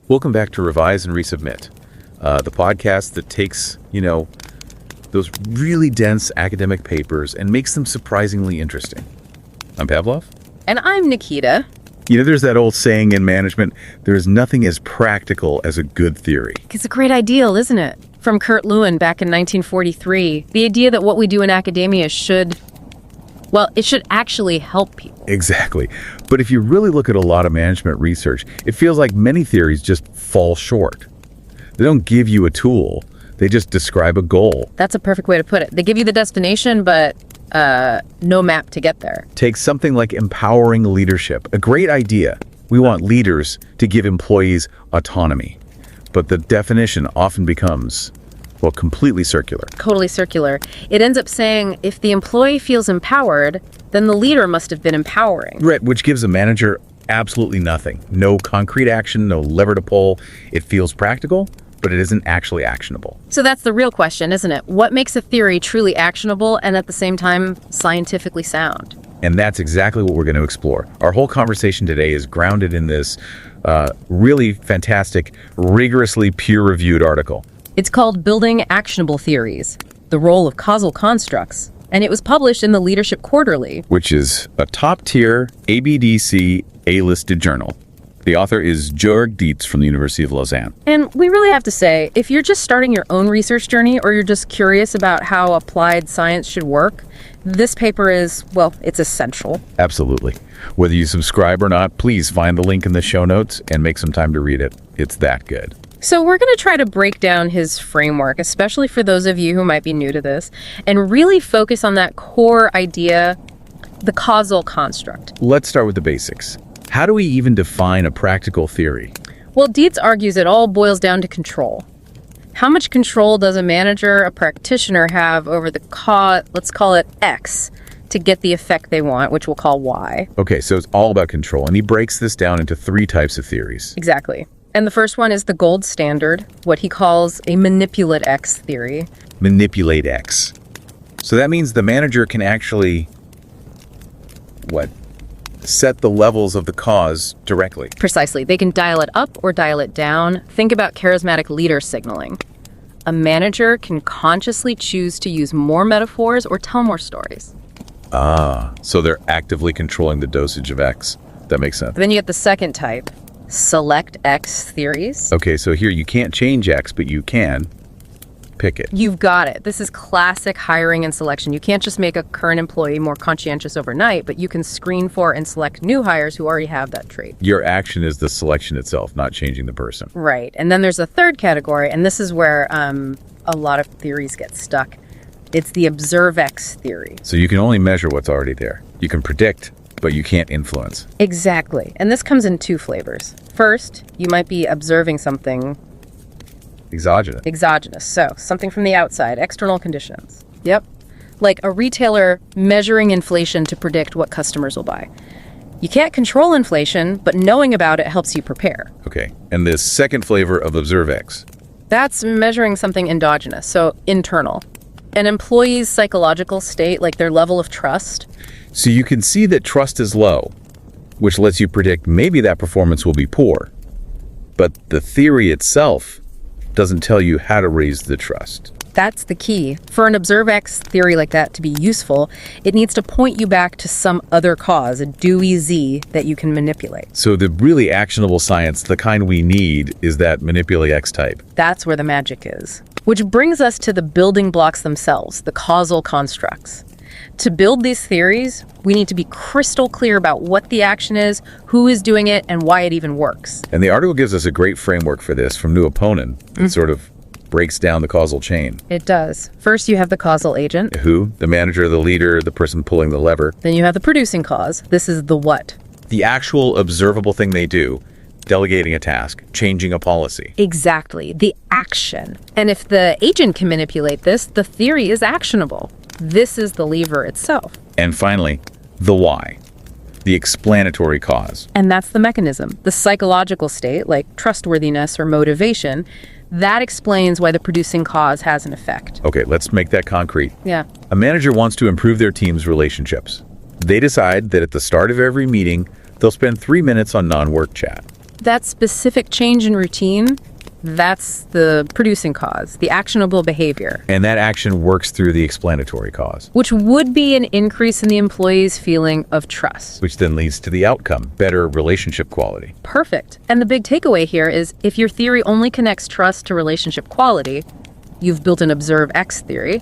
Welcome back to Revise and Resubmit, the podcast that takes, those really dense academic papers and makes them surprisingly interesting. I'm Pavlov. And I'm Nikita. There's that old saying in management, there is nothing as practical as a good theory. It's a great ideal, isn't it? From Kurt Lewin back in 1943. The idea that what we do in academia should actually help people. Exactly. But if you really look at a lot of management research, it feels like many theories just fall short. They don't give you a tool. They just describe a goal. That's a perfect way to put it. They give you the destination, but no map to get there. Take something like empowering leadership. A great idea. We want leaders to give employees autonomy. But the definition often becomes, completely circular. Totally circular. It ends up saying if the employee feels empowered, then the leader must have been empowering. Right, which gives a manager absolutely nothing. No concrete action, no lever to pull. It feels practical, but it isn't actually actionable. So that's the real question, isn't it? What makes a theory truly actionable and at the same time scientifically sound? And that's exactly what we're going to explore. Our whole conversation today is grounded in this really fantastic, rigorously peer-reviewed article. It's called Building Actionable Theories, the Role of Causal Constructs, and it was published in the Leadership Quarterly, which is a top-tier ABDC A-listed journal. The author is Jörg Dietz from the University of Lausanne. And we really have to say, if you're just starting your own research journey or you're just curious about how applied science should work, this paper is, it's essential. Absolutely. Whether you subscribe or not, please find the link in the show notes and make some time to read it. It's that good. So we're going to try to break down his framework, especially for those of you who might be new to this, and really focus on that core idea, the causal construct. Let's start with the basics. How do we even define a practical theory? Well, Dietz argues it all boils down to control. How much control does a manager, a practitioner have over the let's call it X, to get the effect they want, which we'll call Y? Okay, so it's all about control, and he breaks this down into 3 types of theories. Exactly. And the first one is the gold standard, what he calls a manipulate X theory. Manipulate X. So that means the manager can actually, set the levels of the cause directly. Precisely. They can dial it up or dial it down. Think about charismatic leader signaling. A manager can consciously choose to use more metaphors or tell more stories. So they're actively controlling the dosage of X. That makes sense. Then you get the second type, select X theories. Okay, so here you can't change X, but you can pick it. You've got it. This is classic hiring and selection. You can't just make a current employee more conscientious overnight, but you can screen for and select new hires who already have that trait. Your action is the selection itself, not changing the person. Right. And then there's a third category, and this is where a lot of theories get stuck. It's the observe X theory. So you can only measure what's already there. You can predict, but you can't influence. Exactly. And this comes in 2 flavors. First, you might be observing something exogenous. So something from the outside, external conditions. Yep. Like a retailer measuring inflation to predict what customers will buy. You can't control inflation, but knowing about it helps you prepare. Okay. And the second flavor of observe X. That's measuring something endogenous, so internal. An employee's psychological state, like their level of trust. So you can see that trust is low, which lets you predict maybe that performance will be poor. But the theory itself doesn't tell you how to raise the trust. That's the key. For an observe X theory like that to be useful, it needs to point you back to some other cause, a Dewey Z, that you can manipulate. So the really actionable science, the kind we need, is that manipulate X type. That's where the magic is. Which brings us to the building blocks themselves, the causal constructs. To build these theories, we need to be crystal clear about what the action is, who is doing it, and why it even works. And the article gives us a great framework for this from New Opponent that sort of breaks down the causal chain. It does. First, you have the causal agent. Who? The manager, the leader, the person pulling the lever. Then you have the producing cause. This is the what. The actual observable thing they do. Delegating a task, changing a policy. Exactly. The action. And if the agent can manipulate this, the theory is actionable. This is the lever itself. And finally, the why. The explanatory cause. And that's the mechanism. The psychological state, like trustworthiness or motivation, that explains why the producing cause has an effect. Okay, let's make that concrete. Yeah. A manager wants to improve their team's relationships. They decide that at the start of every meeting, they'll spend 3 minutes on non-work chat. That specific change in routine, that's the producing cause, the actionable behavior, And that action works through the explanatory cause, which would be an increase in the employee's feeling of trust. which then leads to the outcome, better relationship quality. Perfect. And the big takeaway here is if your theory only connects trust to relationship quality, you've built an observe X theory.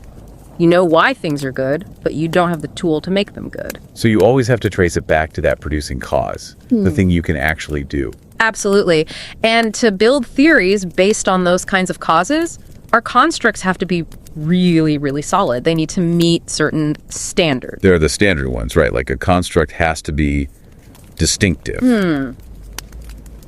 You know why things are good, but you don't have the tool to make them good. So you always have to trace it back to that producing cause, the thing you can actually do. Absolutely. And to build theories based on those kinds of causes, our constructs have to be really, really solid. They need to meet certain standards. They're the standard ones, right? Like a construct has to be distinctive.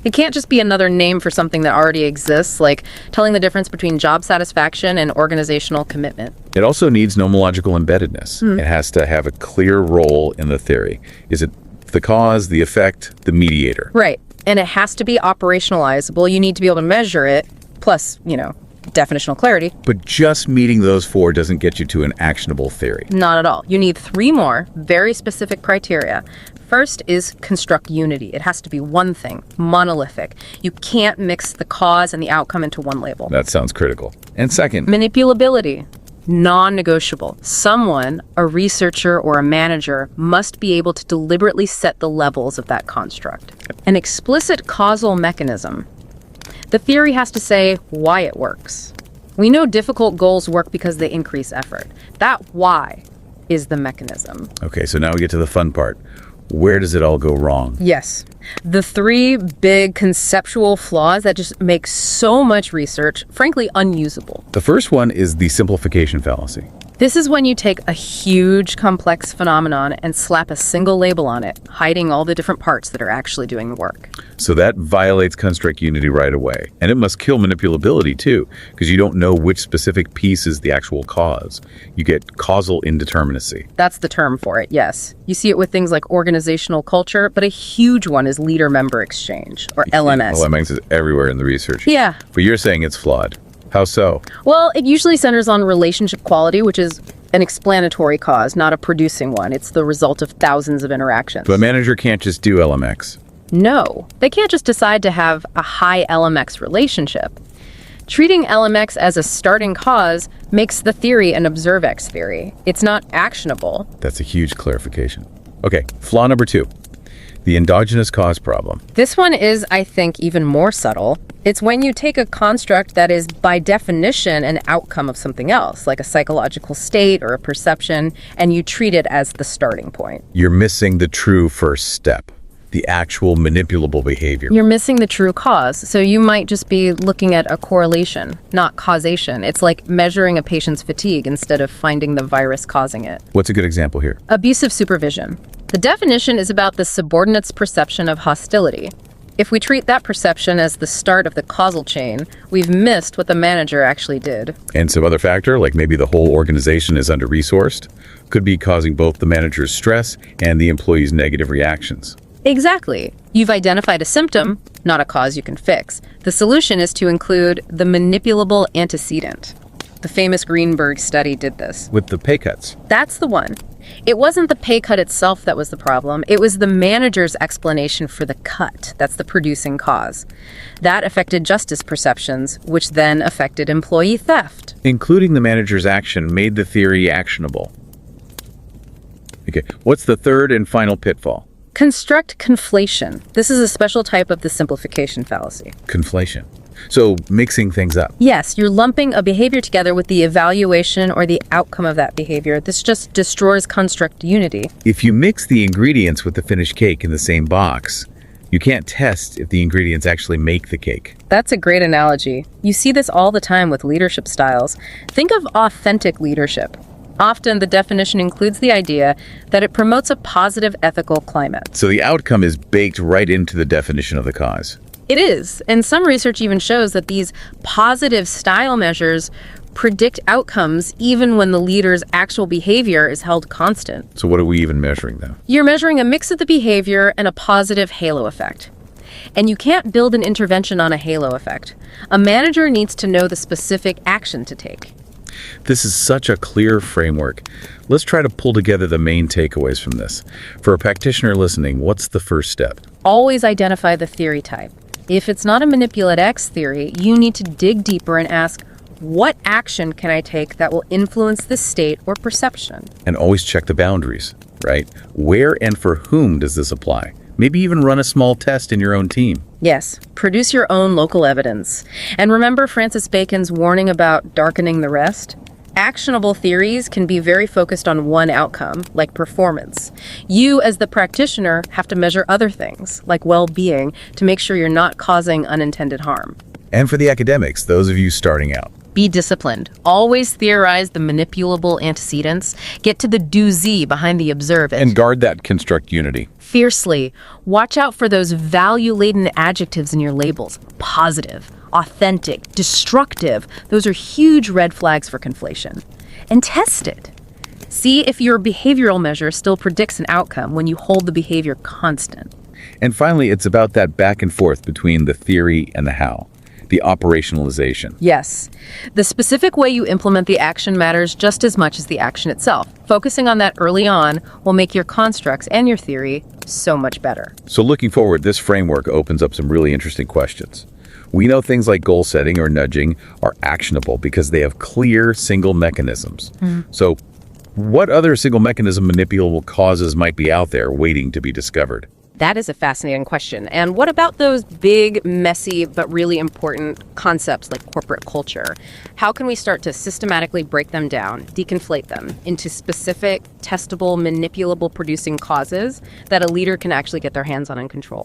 It can't just be another name for something that already exists, like telling the difference between job satisfaction and organizational commitment. It also needs nomological embeddedness. It has to have a clear role in the theory. Is it the cause, the effect, the mediator? Right. And it has to be operationalizable. You need to be able to measure it, plus, definitional clarity. But just meeting those four doesn't get you to an actionable theory. Not at all. You need 3 more very specific criteria. First is construct unity. It has to be one thing, monolithic. You can't mix the cause and the outcome into one label. That sounds critical. And second, Manipulability, non-negotiable. Someone, a researcher or a manager, must be able to deliberately set the levels of that construct. An explicit causal mechanism. The theory has to say why it works. We know difficult goals work because they increase effort. That why is the mechanism. okay, so now we get to the fun part. Where does it all go wrong? Yes. The 3 big conceptual flaws that just make so much research, frankly, unusable. The first one is the simplification fallacy. This is when you take a huge, complex phenomenon and slap a single label on it, hiding all the different parts that are actually doing the work. So that violates construct unity right away. And it must kill manipulability too, because you don't know which specific piece is the actual cause. You get causal indeterminacy. That's the term for it, yes. You see it with things like organizational culture, but a huge one is leader-member exchange, or LMS. LMX is everywhere in the research. Yeah. But you're saying it's flawed. How so? Well, it usually centers on relationship quality, which is an explanatory cause, not a producing one. It's the result of thousands of interactions. But a manager can't just do LMX. No, they can't just decide to have a high LMX relationship. Treating LMX as a starting cause makes the theory an observe-X theory. It's not actionable. That's a huge clarification. Okay, flaw number 2. The endogenous cause problem. This one is, I think, even more subtle. It's when you take a construct that is, by definition, an outcome of something else, like a psychological state or a perception, and you treat it as the starting point. You're missing the true first step, the actual manipulable behavior. You're missing the true cause, so you might just be looking at a correlation, not causation. It's like measuring a patient's fatigue instead of finding the virus causing it. What's a good example here? Abusive supervision. The definition is about the subordinate's perception of hostility. If we treat that perception as the start of the causal chain, we've missed what the manager actually did. And some other factor, like maybe the whole organization is under-resourced, could be causing both the manager's stress and the employee's negative reactions. Exactly. You've identified a symptom, not a cause you can fix. The solution is to include the manipulable antecedent. The famous Greenberg study did this. With the pay cuts. That's the one. It wasn't the pay cut itself that was the problem. It was the manager's explanation for the cut. That's the producing cause. That affected justice perceptions, which then affected employee theft. Including the manager's action made the theory actionable. Okay, what's the third and final pitfall? Construct conflation. This is a special type of the simplification fallacy. Conflation. So mixing things up. Yes, you're lumping a behavior together with the evaluation or the outcome of that behavior. This just destroys construct unity. If you mix the ingredients with the finished cake in the same box, you can't test if the ingredients actually make the cake. That's a great analogy. You see this all the time with leadership styles. Think of authentic leadership. Often the definition includes the idea that it promotes a positive ethical climate. So the outcome is baked right into the definition of the cause. It is, and some research even shows that these positive style measures predict outcomes even when the leader's actual behavior is held constant. So what are we even measuring though? You're measuring a mix of the behavior and a positive halo effect. And you can't build an intervention on a halo effect. A manager needs to know the specific action to take. This is such a clear framework. Let's try to pull together the main takeaways from this. For a practitioner listening, what's the first step? Always identify the theory type. If it's not a manipulate X theory, you need to dig deeper and ask, what action can I take that will influence this state or perception? And always check the boundaries, right? Where and for whom does this apply? Maybe even run a small test in your own team. Yes, produce your own local evidence. And remember Francis Bacon's warning about darkening the rest? Actionable theories can be very focused on one outcome, like performance. You, as the practitioner, have to measure other things, like well-being, to make sure you're not causing unintended harm. And for the academics, those of you starting out, Be disciplined. Always theorize the manipulable antecedents. Get to the do-z behind the observe it. and guard that construct unity. Fiercely. Watch out for those value-laden adjectives in your labels. Positive, authentic, destructive. Those are huge red flags for conflation. And test it. See if your behavioral measure still predicts an outcome when you hold the behavior constant. And finally, it's about that back and forth between the theory and the how, the operationalization. Yes. The specific way you implement the action matters just as much as the action itself. Focusing on that early on will make your constructs and your theory so much better. So looking forward, this framework opens up some really interesting questions. We know things like goal setting or nudging are actionable because they have clear single mechanisms. So what other single mechanism manipulable causes might be out there waiting to be discovered? That is a fascinating question. And what about those big, messy, but really important concepts like corporate culture? How can we start to systematically break them down, deconflate them into specific, testable, manipulable producing causes that a leader can actually get their hands on and control?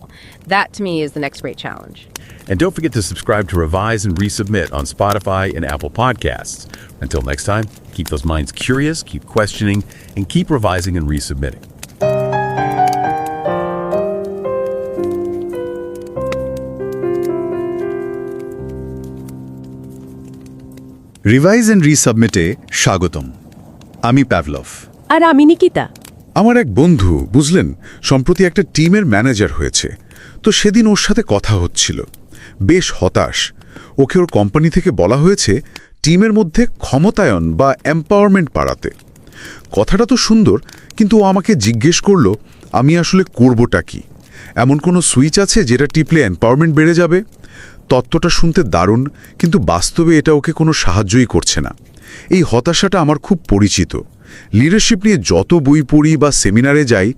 That, to me, is the next great challenge. And don't forget to subscribe to Revise and Resubmit on Spotify and Apple Podcasts. Until next time, keep those minds curious, keep questioning, and keep revising and resubmitting. Revise and রিসাবমিটে স্বাগতম। আমি Pavlov. আর আমি নিকিতা। আমার এক বন্ধু বুঝলেন সম্প্রতি একটা টিমের ম্যানেজার হয়েছে, তো সেদিন ওর সাথে কথা হচ্ছিল। বেশ হতাশ। ওকে ওর কোম্পানি থেকে বলা হয়েছে টিমের মধ্যে ক্ষমতায়ন বা এম্পাওয়ারমেন্ট বাড়াতে। কথাটা তো সুন্দর, কিন্তু ও আমাকে জিজ্ঞেস করলো আমি আসলে করবটা কি। এমন কোনো সুইচ আছে যেটা টিপলে এম্পাওয়ারমেন্ট বেড়ে যাবে? তত্ত্বটা শুনতে দারুণ, কিন্তু বাস্তবে এটা ওকে কোনো সাহায্যই করছে না। এই হতাশাটা আমার খুব পরিচিত। লিডারশিপ নিয়ে যত বই পড়ি বা সেমিনারে যাই,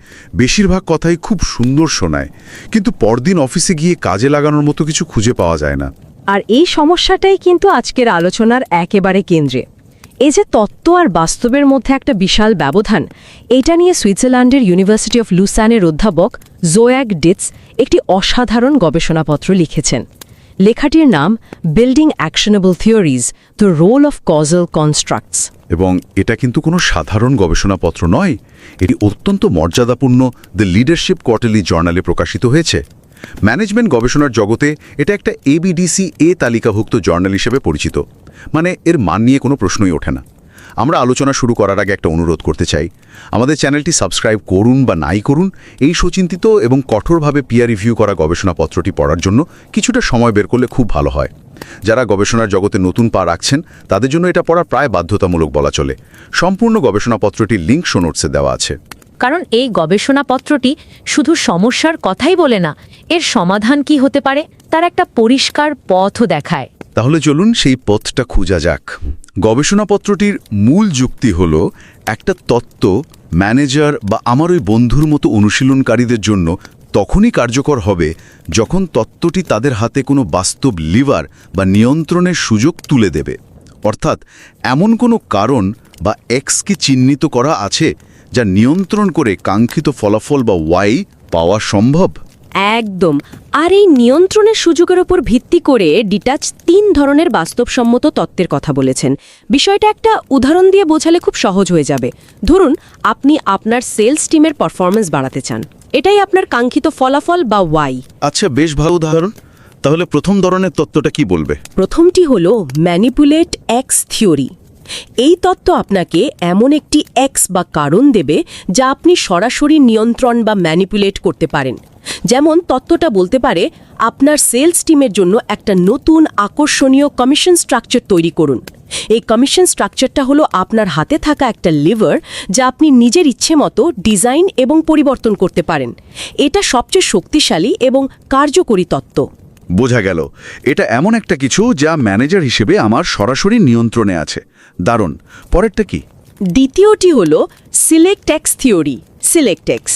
বেশিরভাগ কথাই খুব সুন্দর শোনায়, কিন্তু পরদিন অফিসে গিয়ে কাজে লাগানোর মতো কিছু খুঁজে পাওয়া যায় না। আর এই সমস্যাটাই কিন্তু আজকের আলোচনার একেবারে কেন্দ্রে। এই যে তত্ত্ব আর বাস্তবের মধ্যে একটা বিশাল ব্যবধান, এটা নিয়ে সুইজারল্যান্ডের ইউনিভার্সিটি অফ লুসানের অধ্যাপক জোয়াগ ডিটস একটি অসাধারণ গবেষণাপত্র লিখেছেন। লেখাটির নাম building actionable theories, the role of causal constructs. এবং এটা কিন্তু কোনো সাধারণ গবেষণাপত্র নয়, এটি অত্যন্ত মর্যাদাপূর্ণ দ্য লিডারশিপ কোয়ার্টারলি জার্নালে প্রকাশিত হয়েছে। ম্যানেজমেন্ট গবেষণার জগতে এটা একটা ABDC A তালিকাভুক্ত জার্নাল হিসেবে পরিচিত, মানে এর মান নিয়ে কোনো প্রশ্নই ওঠে না। আমরা আলোচনা শুরু করার আগে একটা অনুরোধ করতে চাই, আমাদের চ্যানেলটি সাবস্ক্রাইব করুন বা নাই করুন, এই সুচিন্তিত এবং কঠোরভাবে পিয়ার রিভিউ করা গবেষণাপত্রটি পড়ার জন্য কিছুটা সময় বের করলে খুব ভালো হয়। যারা গবেষণার জগতে নতুন পা রাখছেন তাদের জন্য এটা পড়া প্রায় বাধ্যতামূলক বলা চলে। সম্পূর্ণ গবেষণাপত্রটির লিঙ্ক শো নোটসে দেওয়া আছে। কারণ এই গবেষণাপত্রটি শুধু সমস্যার কথাই বলে না, এর সমাধান কি হতে পারে তার একটা পরিষ্কার পথও দেখায়। তাহলে চলুন সেই পথটা খুঁজা যাক। গবেষণাপত্রটির মূল যুক্তি হল একটা তত্ত্ব ম্যানেজার বা আমার ওই বন্ধুর মতো অনুশীলনকারীদের জন্য তখনই কার্যকর হবে যখন তত্ত্বটি তাদের হাতে কোনো বাস্তব লিভার বা নিয়ন্ত্রণের সুযোগ তুলে দেবে। অর্থাৎ এমন কোনো কারণ বা এক্সকে চিহ্নিত করা আছে যা নিয়ন্ত্রণ করে কাঙ্ক্ষিত ফলাফল বা ওয়াই পাওয়া সম্ভব। একদম। আর এই নিয়ন্ত্রণের সুযোগের ওপর ভিত্তি করে ডিটাচ 3 ধরনের বাস্তবসম্মত তত্ত্বের কথা বলেছেন। বিষয়টা একটা উদাহরণ দিয়ে বোঝালে খুব সহজ হয়ে যাবে। ধরুন আপনি আপনার সেলস টিমের পারফরম্যান্স বাড়াতে চান, এটাই আপনার কাঙ্ক্ষিত ফলাফল বা ওয়াই। আচ্ছা, বেশ ভালো উদাহরণ। তাহলে প্রথম ধরনের তত্ত্বটা কি বলবে? প্রথমটি হলো ম্যানিপুলেট এক্স থিওরি। এই তত্ত্ব আপনাকে এমন একটি এক্স বা কারণ দেবে যা আপনি সরাসরি নিয়ন্ত্রণ বা ম্যানিপুলেট করতে পারেন। যেমন তত্ত্বটা বলতে পারে আপনার সেলস টিমের জন্য একটা নতুন আকর্ষণীয় কমিশন স্ট্রাকচার তৈরি করুন। এই কমিশন স্ট্রাকচারটা হলো আপনার হাতে থাকা একটা লিভার যা আপনি নিজের ইচ্ছে মতো ডিজাইন এবং পরিবর্তন করতে পারেন। এটা সবচেয়ে শক্তিশালী এবং কার্যকরী তত্ত্ব। বোঝা গেল এটা এমন একটা কিছু যা ম্যানেজার হিসেবে আমার সরাসরি নিয়ন্ত্রণে আছে। দারুণ। পরেরটা কি? দ্বিতীয়টি হল select x theory. Select x,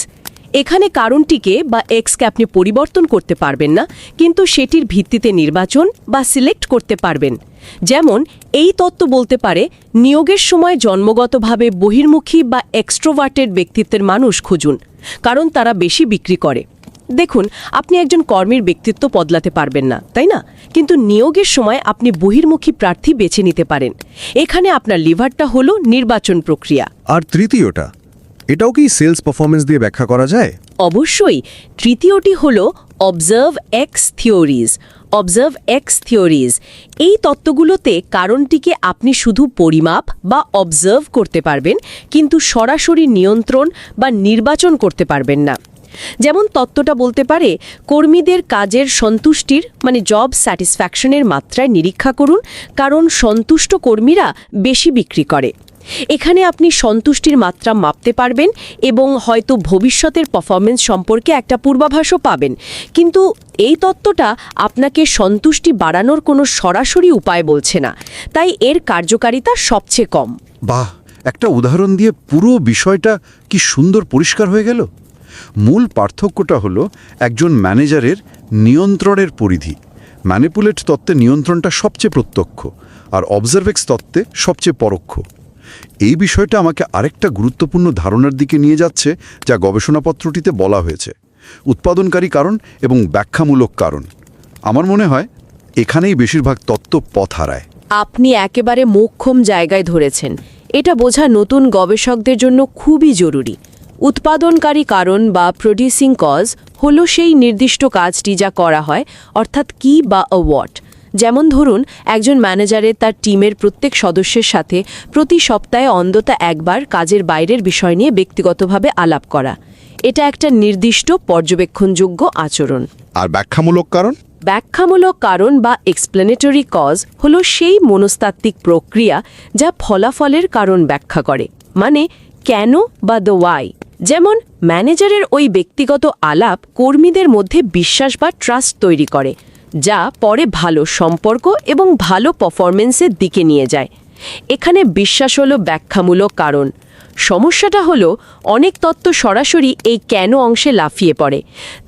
এখানে কারণটিকে বা এক্সকে আপনি পরিবর্তন করতে পারবেন না, কিন্তু সেটির ভিত্তিতে নির্বাচন বা সিলেক্ট করতে পারবেন। যেমন এই তত্ত্ব বলতে পারে নিয়োগের সময় জন্মগতভাবে বহির্মুখী বা এক্সট্রোভার্টেড ব্যক্তিত্বের মানুষ খুঁজুন, কারণ তারা বেশি বিক্রি করে। দেখুন, আপনি একজন কর্মীর ব্যক্তিত্ব বদলাতে পারবেন না, তাই না? কিন্তু নিয়োগের সময় আপনি বহির্মুখী প্রার্থী বেছে নিতে পারেন। এখানে আপনার লিভারটা হলো নির্বাচন প্রক্রিয়া। আর তৃতীয়টা, এটাও কি সেলস পারফরমেন্স দিয়ে ব্যাখ্যা করা যায়? অবশ্যই। তৃতীয়টি হল observe x theories. Observe x theories, এই তত্ত্বগুলোতে কারণটিকে আপনি শুধু পরিমাপ বা অবজার্ভ করতে পারবেন, কিন্তু সরাসরি নিয়ন্ত্রণ বা নির্বাচন করতে পারবেন না। যেমন তত্ত্বটা বলতে পারে কর্মীদের কাজের সন্তুষ্টির জব স্যাটিসফ্যাকশনের মাত্রায় নিরীক্ষা করুন, কারণ সন্তুষ্ট কর্মীরা বেশি বিক্রি করে। এখানে আপনি সন্তুষ্টির মাত্রা মাপতে পারবেন এবং হয়তো ভবিষ্যতের পারফরমেন্স সম্পর্কে একটা পূর্বাভাসও পাবেন, কিন্তু এই তত্ত্বটা আপনাকে সন্তুষ্টি বাড়ানোর কোনো সরাসরি উপায় বলছে না, তাই এর কার্যকারিতা সবচেয়ে কম। বাহ, একটা উদাহরণ দিয়ে পুরো বিষয়টা কি সুন্দর পরিষ্কার হয়ে গেল। মূল পার্থক্যটা হলো একজন ম্যানেজারের নিয়ন্ত্রণের পরিধি। ম্যানিপুলেট তত্ত্বে নিয়ন্ত্রণটা সবচেয়ে প্রত্যক্ষ, আর অবজারভেক্স তত্ত্বে সবচেয়ে পরোক্ষ। এই বিষয়টা আমাকে আরেকটা গুরুত্বপূর্ণ ধারণার দিকে নিয়ে যাচ্ছে, যা গবেষণাপত্রটিতে বলা হয়েছে: উৎপাদনকারী কারণ এবং ব্যাখ্যামূলক কারণ। আমার মনে হয় এখানেই বেশিরভাগ তত্ত্ব পথ হারায়। আপনি একেবারে মোক্ষম জায়গায় ধরেছেন। এটা বোঝা নতুন গবেষকদের জন্য খুবই জরুরি। উৎপাদনকারী কারণ বা প্রডিউসিং কজ হলো সেই নির্দিষ্ট কাজটি যা করা হয়, অর্থাৎ কি বা হোয়াট। যেমন ধরুন, একজন ম্যানেজারের তার টিমের প্রত্যেক সদস্যের সাথে প্রতি সপ্তাহে অন্তত একবার কাজের বাইরের বিষয় নিয়ে ব্যক্তিগতভাবে আলাপ করা। এটা একটা নির্দিষ্ট পর্যবেক্ষণযোগ্য আচরণ। আর ব্যাখ্যামূলক কারণ? ব্যাখ্যামূলক কারণ বা এক্সপ্লেনেটরি কজ হলো সেই মনস্তাত্ত্বিক প্রক্রিয়া যা ফলাফলের কারণ ব্যাখ্যা করে, মানে কেন বা দ্য ওয়াই। যেমন ম্যানেজারের ওই ব্যক্তিগত আলাপ কর্মীদের মধ্যে বিশ্বাস বা ট্রাস্ট তৈরি করে, যা পরে ভালো সম্পর্ক এবং ভালো পারফরমেন্সের দিকে নিয়ে যায়। এখানে বিশ্বাস হলো ব্যাখ্যামূলক কারণ। সমস্যাটা হলো অনেক তত্ত্ব সরাসরি এই কেন অংশে লাফিয়ে পড়ে।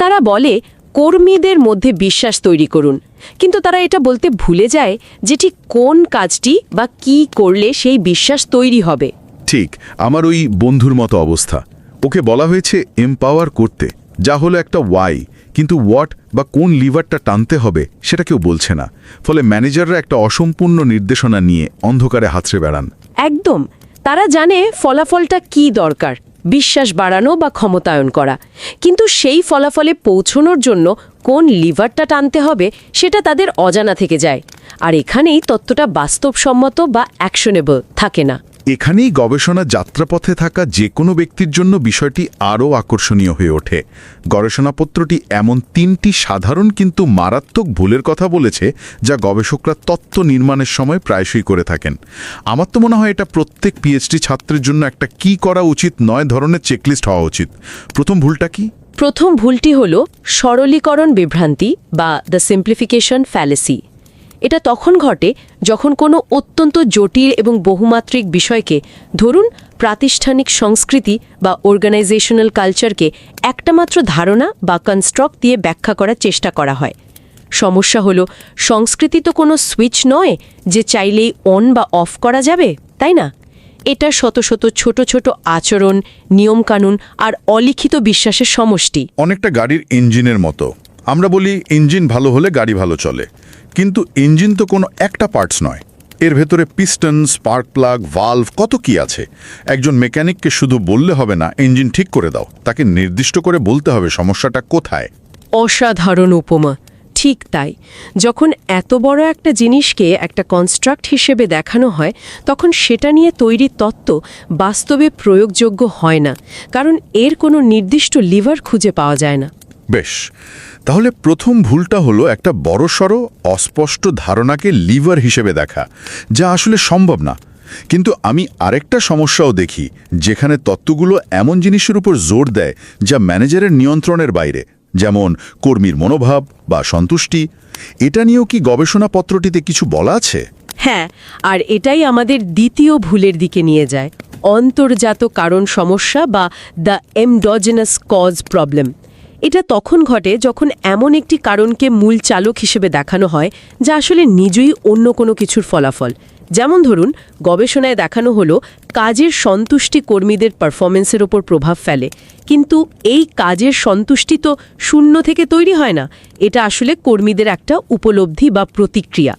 তারা বলে কর্মীদের মধ্যে বিশ্বাস তৈরি করুন, কিন্তু তারা এটা বলতে ভুলে যায় যেটি কোন কাজটি বা কি করলে সেই বিশ্বাস তৈরি হবে। ঠিক আমার ওই বন্ধুর মতো অবস্থা। ওকে বলা হয়েছে এমপাওয়ার করতে, যা হলো একটা ওয়াই, কিন্তু হোয়াট বা কোন লিভারটা টানতে হবে সেটা কেউ বলছে না। ফলে ম্যানেজাররা একটা অসম্পূর্ণ নির্দেশনা নিয়ে অন্ধকারে হাতড়ে বেড়ান। একদম। তারা জানে ফলাফলটা কি দরকার, বিশ্বাস বাড়ানো বা ক্ষমতায়ন করা, কিন্তু সেই ফলাফলে পৌঁছনোর জন্য কোন লিভারটা টানতে হবে সেটা তাদের অজানা থেকে যায়। আর এখানেই তত্ত্বটা বাস্তবসম্মত বা অ্যাকশনেবল থাকে না। এখানেই গবেষণা যাত্রাপথে থাকা যে কোনো ব্যক্তির জন্য বিষয়টি আরও আকর্ষণীয় হয়ে ওঠে। গবেষণাপত্রটি এমন 3টি সাধারণ কিন্তু মারাত্মক ভুলের কথা বলেছে, যা গবেষকরা তত্ত্ব নির্মাণের সময় প্রায়শই করে থাকেন। আমার তো মনে হয় এটা প্রত্যেক পিএইচডি ছাত্রের জন্য একটা কি করা উচিত নয় ধরনের চেকলিস্ট হওয়া উচিত। প্রথম ভুলটা কি? প্রথম ভুলটি হল সরলীকরণ বিভ্রান্তি বা দ্য সিম্পলিফিকেশন ফ্যালেসি। এটা তখন ঘটে যখন কোনো অত্যন্ত জটিল এবং বহুমাত্রিক বিষয়কে, ধরুন প্রাতিষ্ঠানিক সংস্কৃতি বা অর্গানাইজেশনাল কালচারকে, একটা মাত্র ধারণা বা কনস্ট্রাক্ট দিয়ে ব্যাখ্যা করার চেষ্টা করা হয়। সমস্যা হলো সংস্কৃতি তো কোনো সুইচ নয় যে চাইলেই অন বা অফ করা যাবে, তাই না? এটা শত শত ছোট ছোট আচরণ, নিয়মকানুন আর অলিখিত বিশ্বাসের সমষ্টি। অনেকটা গাড়ির ইঞ্জিনের মতো। আমরা বলি ইঞ্জিন ভালো হলে গাড়ি ভালো চলে, কিন্তু ইঞ্জিন তো কোনো একটা পার্টস নয়। এর ভেতরে পিস্টন, স্পার্ক প্লাগ, ভালভ, কত কি আছে। একজন মেকানিককে শুধু বললে হবে না ইঞ্জিন ঠিক করে দাও, তাকে নির্দিষ্ট করে বলতে হবে সমস্যাটা কোথায়। অসাধারণ উপমা। ঠিক তাই, যখন এত বড় একটা জিনিসকে একটা কনস্ট্রাক্ট হিসেবে দেখানো হয়, তখন সেটা নিয়ে তৈরি তত্ত্ব বাস্তবে প্রয়োগযোগ্য হয় না, কারণ এর কোনো নির্দিষ্ট লিভার খুঁজে পাওয়া যায় না। বেশ, তাহলে প্রথম ভুলটা হলো একটা বড়সড় অস্পষ্ট ধারণাকে লিভার হিসেবে দেখা, যা আসলে সম্ভব না। কিন্তু আমি আরেকটা সমস্যাও দেখি, যেখানে তত্ত্বগুলো এমন জিনিসের উপর জোর দেয় যা ম্যানেজারের নিয়ন্ত্রণের বাইরে। যেমন কর্মীর মনোভাব বা সন্তুষ্টি। এটা নিয়েও কি গবেষণাপত্রটিতে কিছু বলা আছে? হ্যাঁ, আর এটাই আমাদের দ্বিতীয় ভুলের দিকে নিয়ে যায়, অন্তর্জাত কারণ সমস্যা বা দ্য এন্ডোজেনাস কজ প্রবলেম। এটা তখন ঘটে যখন এমন একটি কারণকে মূল চালক হিসেবে দেখানো হয় যা আসলে নিজেই অন্য কোনো কিছুর ফলাফল। যেমন ধরুন, গবেষণায় দেখানো হলো কাজের সন্তুষ্টি কর্মীদের পারফরমেন্সের ওপর প্রভাব ফেলে, কিন্তু এই কাজের সন্তুষ্টি তো শূন্য থেকে তৈরি হয় না, এটা আসলে কর্মীদের একটা উপলব্ধি বা প্রতিক্রিয়া।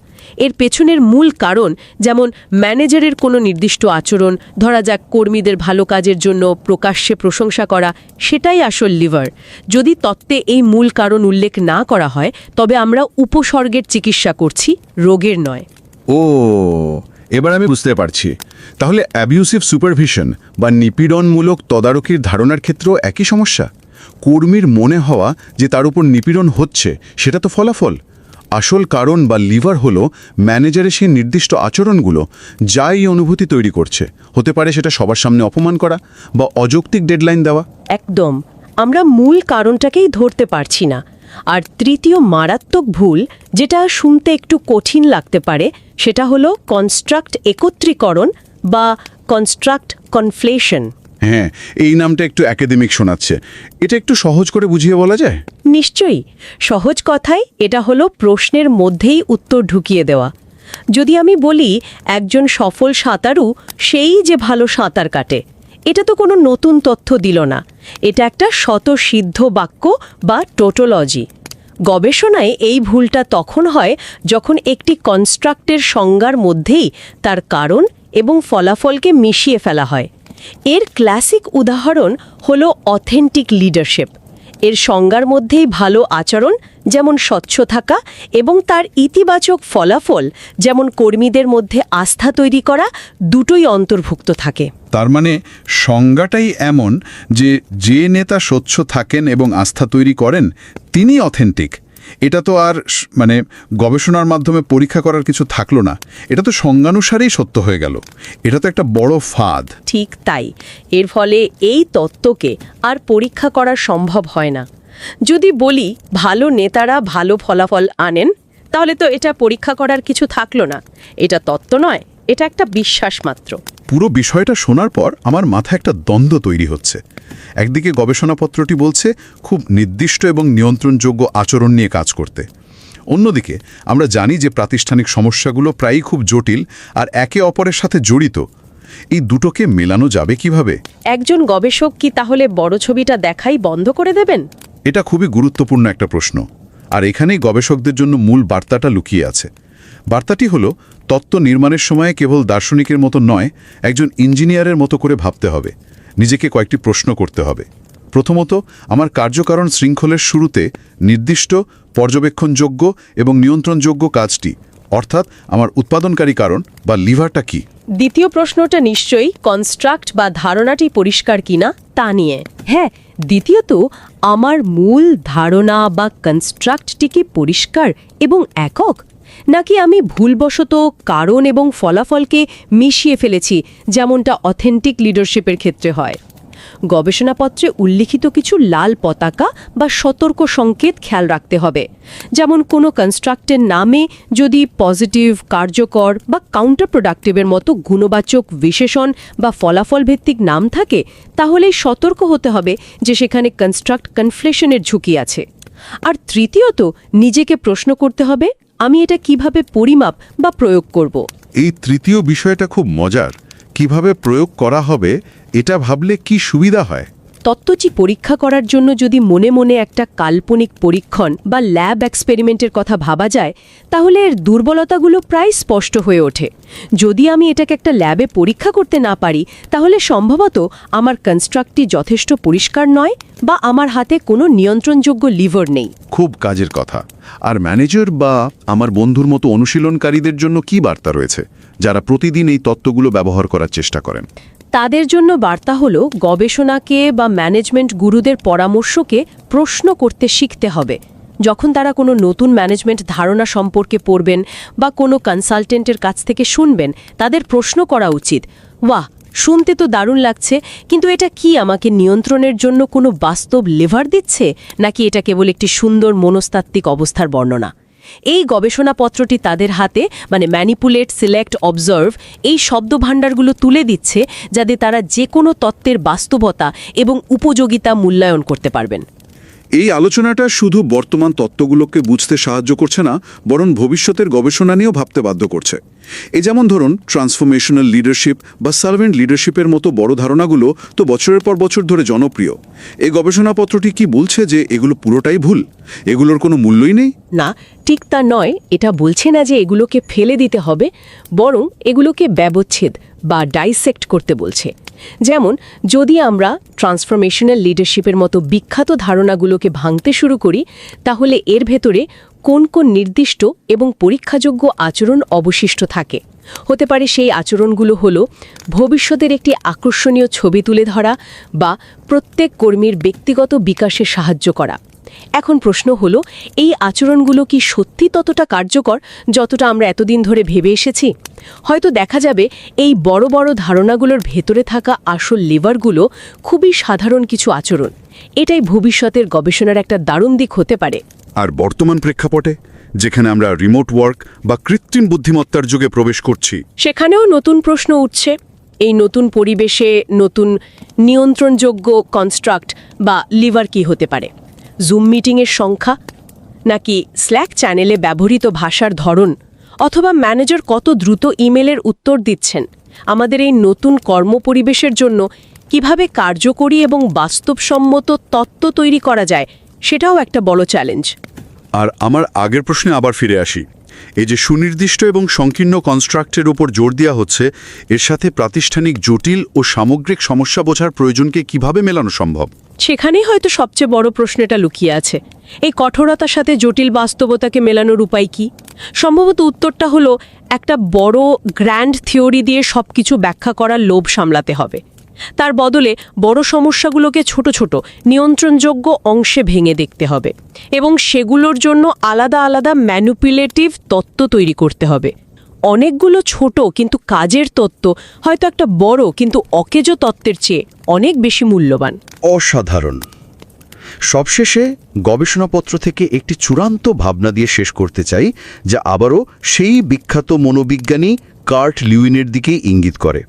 এর পেছনের মূল কারণ, যেমন ম্যানেজারের কোনো নির্দিষ্ট আচরণ, ধরা যাক কর্মীদের ভালো কাজের জন্য প্রকাশ্যে প্রশংসা করা, সেটাই আসল লিভার। যদি তত্ত্বে এই মূল কারণ উল্লেখ না করা হয়, তবে আমরা উপসর্গের চিকিৎসা করছি, রোগের নয়। ও, এবার আমি বুঝতে পারছি। তাহলে অ্যাবিউসিভ সুপারভিশন বা নিপীড়নমূলক তদারকির ধারণার ক্ষেত্রেও একই সমস্যা। কর্মীর মনে হওয়া যে তার উপর নিপীড়ন হচ্ছে, সেটা তো ফলাফল। আসল কারণ বা লিভার হলো ম্যানেজারের সেই নির্দিষ্ট আচরণগুলো, যা এই অনুভূতি তৈরি করছে। হতে পারে সেটা সবার সামনে অপমান করা বা অযৌক্তিক ডেডলাইন দেওয়া। একদম, আমরা মূল কারণটাকেই ধরতে পারছি না। আর তৃতীয় মারাত্মক ভুল, যেটা শুনতে একটু কঠিন লাগতে পারে, সেটা হলো কনস্ট্রাক্ট একত্রীকরণ বা কনস্ট্রাক্ট কনফ্লেশন। হ্যাঁ, এই নামটা একটু একাডেমিক শোনাচ্ছে। এটা একটু সহজ করে বুঝিয়ে বলা যায়? নিশ্চয়ই। সহজ কথায় এটা হলো প্রশ্নের মধ্যেই উত্তর ঢুকিয়ে দেওয়া। যদি আমি বলি একজন সফল সাঁতারু সেই যে ভালো সাঁতার কাটে, এটা তো কোনো নতুন তথ্য দিল না, এটা একটা স্বতঃসিদ্ধ বাক্য বা টোটোলজি। গবেষণায় এই ভুলটা তখন হয় যখন একটি কনস্ট্রাক্টের সংজ্ঞার মধ্যেই তার কারণ এবং ফলাফলকে মিশিয়ে ফেলা হয়। এর ক্লাসিক উদাহরণ হলো অথেন্টিক লিডারশিপ। এর সংজ্ঞার মধ্যেই ভালো আচরণ, যেমন স্বচ্ছ থাকা, এবং তার ইতিবাচক ফলাফল, যেমন কর্মীদের মধ্যে আস্থা তৈরি করা, দুটোই অন্তর্ভুক্ত থাকে। তার মানে সংজ্ঞাটাই এমন যে যে নেতা স্বচ্ছ থাকেন এবং আস্থা তৈরি করেন, তিনি অথেন্টিক। এটা তো আর গবেষণার মাধ্যমে পরীক্ষা করার কিছু থাকলো না, এটা তো সংজ্ঞানুসারেই সত্য হয়ে গেল। এটা তো একটা বড় ফাঁদ। ঠিক তাই। এর ফলে এই তত্ত্বকে আর পরীক্ষা করা সম্ভব হয় না। যদি বলি ভালো নেতারা ভালো ফলাফল আনেন, তাহলে তো এটা পরীক্ষা করার কিছু থাকলো না। এটা তত্ত্ব নয়, এটা একটা বিশ্বাস মাত্র। পুরো বিষয়টা শোনার পর আমার মাথায় একটা দ্বন্দ্ব তৈরি হচ্ছে। একদিকে গবেষণাপত্রটি বলছে খুব নির্দিষ্ট এবং নিয়ন্ত্রণযোগ্য আচরণ নিয়ে কাজ করতে। অন্যদিকে আমরা জানি যে প্রাতিষ্ঠানিক সমস্যাগুলো প্রায়ই খুব জটিল আর একে অপরের সাথে জড়িত। এই দুটোকে মেলানো যাবে কিভাবে? একজন গবেষক কি তাহলে বড় ছবিটা দেখাই বন্ধ করে দেবেন? এটা খুবই গুরুত্বপূর্ণ একটা প্রশ্ন, আর এখানেই গবেষকদের জন্য মূল বার্তাটা লুকিয়ে আছে। বার্তাটি হলো, তত্ত্ব নির্মাণের সময় কেবল দার্শনিকের মতো নয়, একজন ইঞ্জিনিয়ারের মতো করে ভাবতে হবে। নিজেকে কয়েকটি প্রশ্ন করতে হবে। প্রথমত, আমার কার্যকারণ শৃঙ্খলের শুরুতে নির্দিষ্ট, পর্যবেক্ষণযোগ্য এবং নিয়ন্ত্রণযোগ্য কাজটি, অর্থাৎ আমার উৎপাদনকারী কারণ বা লিভারটা কি? দ্বিতীয় প্রশ্নটা নিশ্চয়ই কনস্ট্রাক্ট বা ধারণাটি পরিষ্কার কিনা তা নিয়ে। হ্যাঁ, দ্বিতীয়ত, আমার মূল ধারণা বা কনস্ট্রাক্টটি কি পরিষ্কার এবং একক, নাকি আমি ভুলবশত কারণ এবং ফলাফলকে মিশিয়ে ফেলেছি, যেমনটা অথেন্টিক লিডারশিপের ক্ষেত্রে হয়। গবেষণাপত্রে উল্লিখিত কিছু লাল পতাকা বা সতর্ক সংকেত খেয়াল রাখতে হবে। যেমন কোনো কনস্ট্রাক্টের নামে যদি পজিটিভ, কার্যকর বা কাউন্টার প্রোডাক্টিভের মতো গুণবাচক বিশেষণ বা ফলাফল ভিত্তিক নাম থাকে, তাহলেই সতর্ক হতে হবে যে সেখানে কনস্ট্রাক্ট কনফ্লেশনের ঝুঁকি আছে। আর তৃতীয়ত, নিজেকে প্রশ্ন করতে হবে, আমি এটা কিভাবে পরিমাপ বা প্রয়োগ করব। এই তৃতীয় বিষয়টা খুব মজার। কিভাবে প্রয়োগ করা হবে এটা ভাবলে কি সুবিধা হয়? তত্ত্বটি পরীক্ষা করার জন্য যদি মনে মনে একটা কাল্পনিক পরীক্ষণ বা ল্যাব এক্সপেরিমেন্টের কথা ভাবা যায়, তাহলে এর দুর্বলতাগুলো প্রায় স্পষ্ট হয়ে ওঠে। যদি আমি এটাকে একটা ল্যাবে পরীক্ষা করতে না পারি, তাহলে সম্ভবত আমার কনস্ট্রাক্টটি যথেষ্ট পরিষ্কার নয় বা আমার হাতে কোনো নিয়ন্ত্রণযোগ্য লিভার নেই। খুব কাজের কথা। আর ম্যানেজার বা আমার বন্ধুর মতো অনুশীলনকারীদের জন্য কি বার্তা রয়েছে, যারা প্রতিদিন এই তত্ত্বগুলো ব্যবহার করার চেষ্টা করেন? তাদের জন্য বার্তা হলো, গবেষণাকে বা ম্যানেজমেন্ট গুরুদের পরামর্শকে প্রশ্ন করতে শিখতে হবে। যখন তারা কোনো নতুন ম্যানেজমেন্ট ধারণা সম্পর্কে পড়বেন বা কোনো কনসালটেন্টের কাছ থেকে শুনবেন, তাদের প্রশ্ন করা উচিত, বাহ, শুনতে তো দারুণ লাগছে, কিন্তু এটা কি আমাকে নিয়ন্ত্রণের জন্য কোনো বাস্তব লেভার দিচ্ছে, নাকি এটা কেবল একটি সুন্দর মনস্তাত্ত্বিক অবস্থার বর্ণনা? এই গবেষণাপত্রটি তাদের হাতে ম্যানিপুলেট, সিলেক্ট, অবজার্ভ এই শব্দভাণ্ডারগুলো তুলে দিচ্ছে, যাতে তারা যে কোনো তত্ত্বের বাস্তবতা এবং উপযোগিতা মূল্যায়ন করতে পারবেন। এই আলোচনাটা শুধু বর্তমান তত্ত্বগুলোকে বুঝতে সাহায্য করছে না, বরং ভবিষ্যতের গবেষণা নিয়েও ভাবতে বাধ্য করছে। যেমন ধরুন ট্রান্সফরমেশনাল লিডারশিপ বা সার্ভেন্ট লিডারশিপের মতো বড় ধারণাগুলো তো বছরের পর বছর ধরে জনপ্রিয়। এই গবেষণাপত্রটি কি বলছে যে এগুলো পুরোটাই ভুল, এগুলোর কোনো মূল্যই নেই? না, ঠিক তা নয়। এটা বলছে না যে এগুলোকে ফেলে দিতে হবে, বরং এগুলোকে ব্যবচ্ছেদ বা ডাইসেক্ট করতে বলছে। যেমন যদি আমরা ট্রান্সফরমেশনাল লিডারশিপের মতো বিখ্যাত ধারণাগুলোকে ভাঙতে শুরু করি, তাহলে এর ভেতরে কোন কোন নির্দিষ্ট এবং পরীক্ষাযোগ্য আচরণ অবশিষ্ট থাকে। হতে পারে সেই আচরণগুলো হলো ভবিষ্যতের একটি আকর্ষণীয় ছবি তুলে ধরা বা প্রত্যেক কর্মীর ব্যক্তিগত বিকাশে সাহায্য করা। এখন প্রশ্ন হলো, এই আচরণগুলো কি সত্যি ততটা কার্যকর যতটা আমরা এতদিন ধরে ভেবে এসেছি? হয়তো দেখা যাবে এই বড় বড় ধারণাগুলোর ভেতরে থাকা আসল লেভারগুলো খুবই সাধারণ কিছু আচরণ। এটাই ভবিষ্যতের গবেষণার একটা দারুণ দিক হতে পারে। আর বর্তমান প্রেক্ষাপটে, যেখানে আমরা রিমোট ওয়ার্ক বা কৃত্রিম বুদ্ধিমত্তার যুগে প্রবেশ করছি, সেখানেও নতুন প্রশ্ন উঠছে। এই নতুন পরিবেশে নতুন নিয়ন্ত্রণযোগ্য কনস্ট্রাক্ট বা লিভার কি হতে পারে? জুম মিটিংয়ের সংখ্যা, নাকি স্ল্যাক চ্যানেলে ব্যবহৃত ভাষার ধরন, অথবা ম্যানেজার কত দ্রুত ইমেলের উত্তর দিচ্ছেন? আমাদের এই নতুন কর্মপরিবেশের জন্য কিভাবে কার্যকরী এবং বাস্তবসম্মত তত্ত্ব তৈরি করা যায়, সেটাও একটা বড় চ্যালেঞ্জ। আর আমার আগের প্রশ্নে আবার ফিরে আসি। এই যে সুনির্দিষ্ট এবং সংকীর্ণ কনস্ট্রাক্টের উপর জোর দেওয়া হচ্ছে, এর সাথে প্রাতিষ্ঠানিক জটিল ও সামগ্রিক সমস্যা বোঝার প্রয়োজনকে কিভাবে মেলানো সম্ভব? সেখানেই হয়তো সবচেয়ে বড় প্রশ্নটা লুকিয়ে আছে। এই কঠোরতার সাথে জটিল বাস্তবতাকে মেলানোর উপায় কি? সম্ভবত উত্তরটা হলো একটা বড় গ্র্যান্ড থিওরি দিয়ে সবকিছু ব্যাখ্যা করার লোভ সামলাতে হবে। তার বদলে বড় সমস্যাগুলোকে ছোট ছোট নিয়ন্ত্রণযোগ্য অংশে ভেঙে দেখতে হবে এবং সেগুলোর জন্য আলাদা আলাদা ম্যানিপুলেটিভ তত্ত্ব তৈরি করতে হবে। অনেকগুলো ছোট কিন্তু কাজের তত্ত্ব হয়তো একটা বড় কিন্তু অকেজো তত্ত্বের চেয়ে অনেক বেশি মূল্যবান। অসাধারণ। সবশেষে গবেষণাপত্র থেকে একটি চূড়ান্ত ভাবনা দিয়ে শেষ করতে চাই, যা আবারও সেই বিখ্যাত মনোবিজ্ঞানী কার্ট লিউইনের দিকেই ইঙ্গিত করে।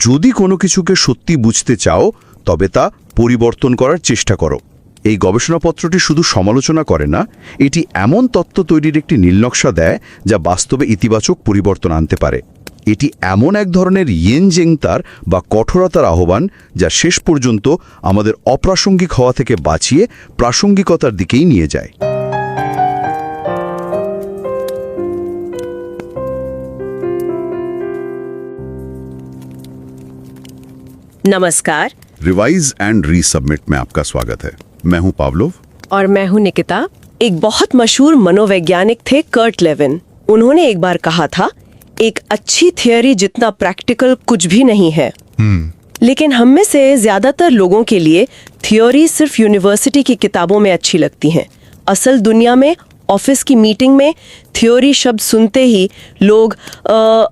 যদি কোনো কিছুকে সত্যি বুঝতে চাও, তবে তা পরিবর্তন করার চেষ্টা করো। এই গবেষণাপত্রটি শুধু সমালোচনা করে না, এটি এমন তত্ত্ব তৈরির একটি নীলনকশা দেয় যা বাস্তবে ইতিবাচক পরিবর্তন আনতে পারে। এটি এমন এক ধরনের ইয়েনজেংতার বা কঠোরতার আহ্বান, যা শেষ পর্যন্ত আমাদের অপ্রাসঙ্গিক হওয়া থেকে বাঁচিয়ে প্রাসঙ্গিকতার দিকেই নিয়ে যায়। नमस्कार। रिवाइज एंड रीसबमिट में आपका स्वागत है। मैं हूं पावलोव और मैं हूं निकिता। एक बहुत मशहूर मनोवैज्ञानिक थे कर्ट लेविन। उन्होंने एक बार कहा था, एक अच्छी थियोरी जितना प्रैक्टिकल कुछ भी नहीं है। लेकिन हम में से ज्यादातर लोगों के लिए थियोरी सिर्फ यूनिवर्सिटी की किताबों में अच्छी लगती हैं। असल दुनिया में, ऑफिस की मीटिंग में थियोरी शब्द सुनते ही लोग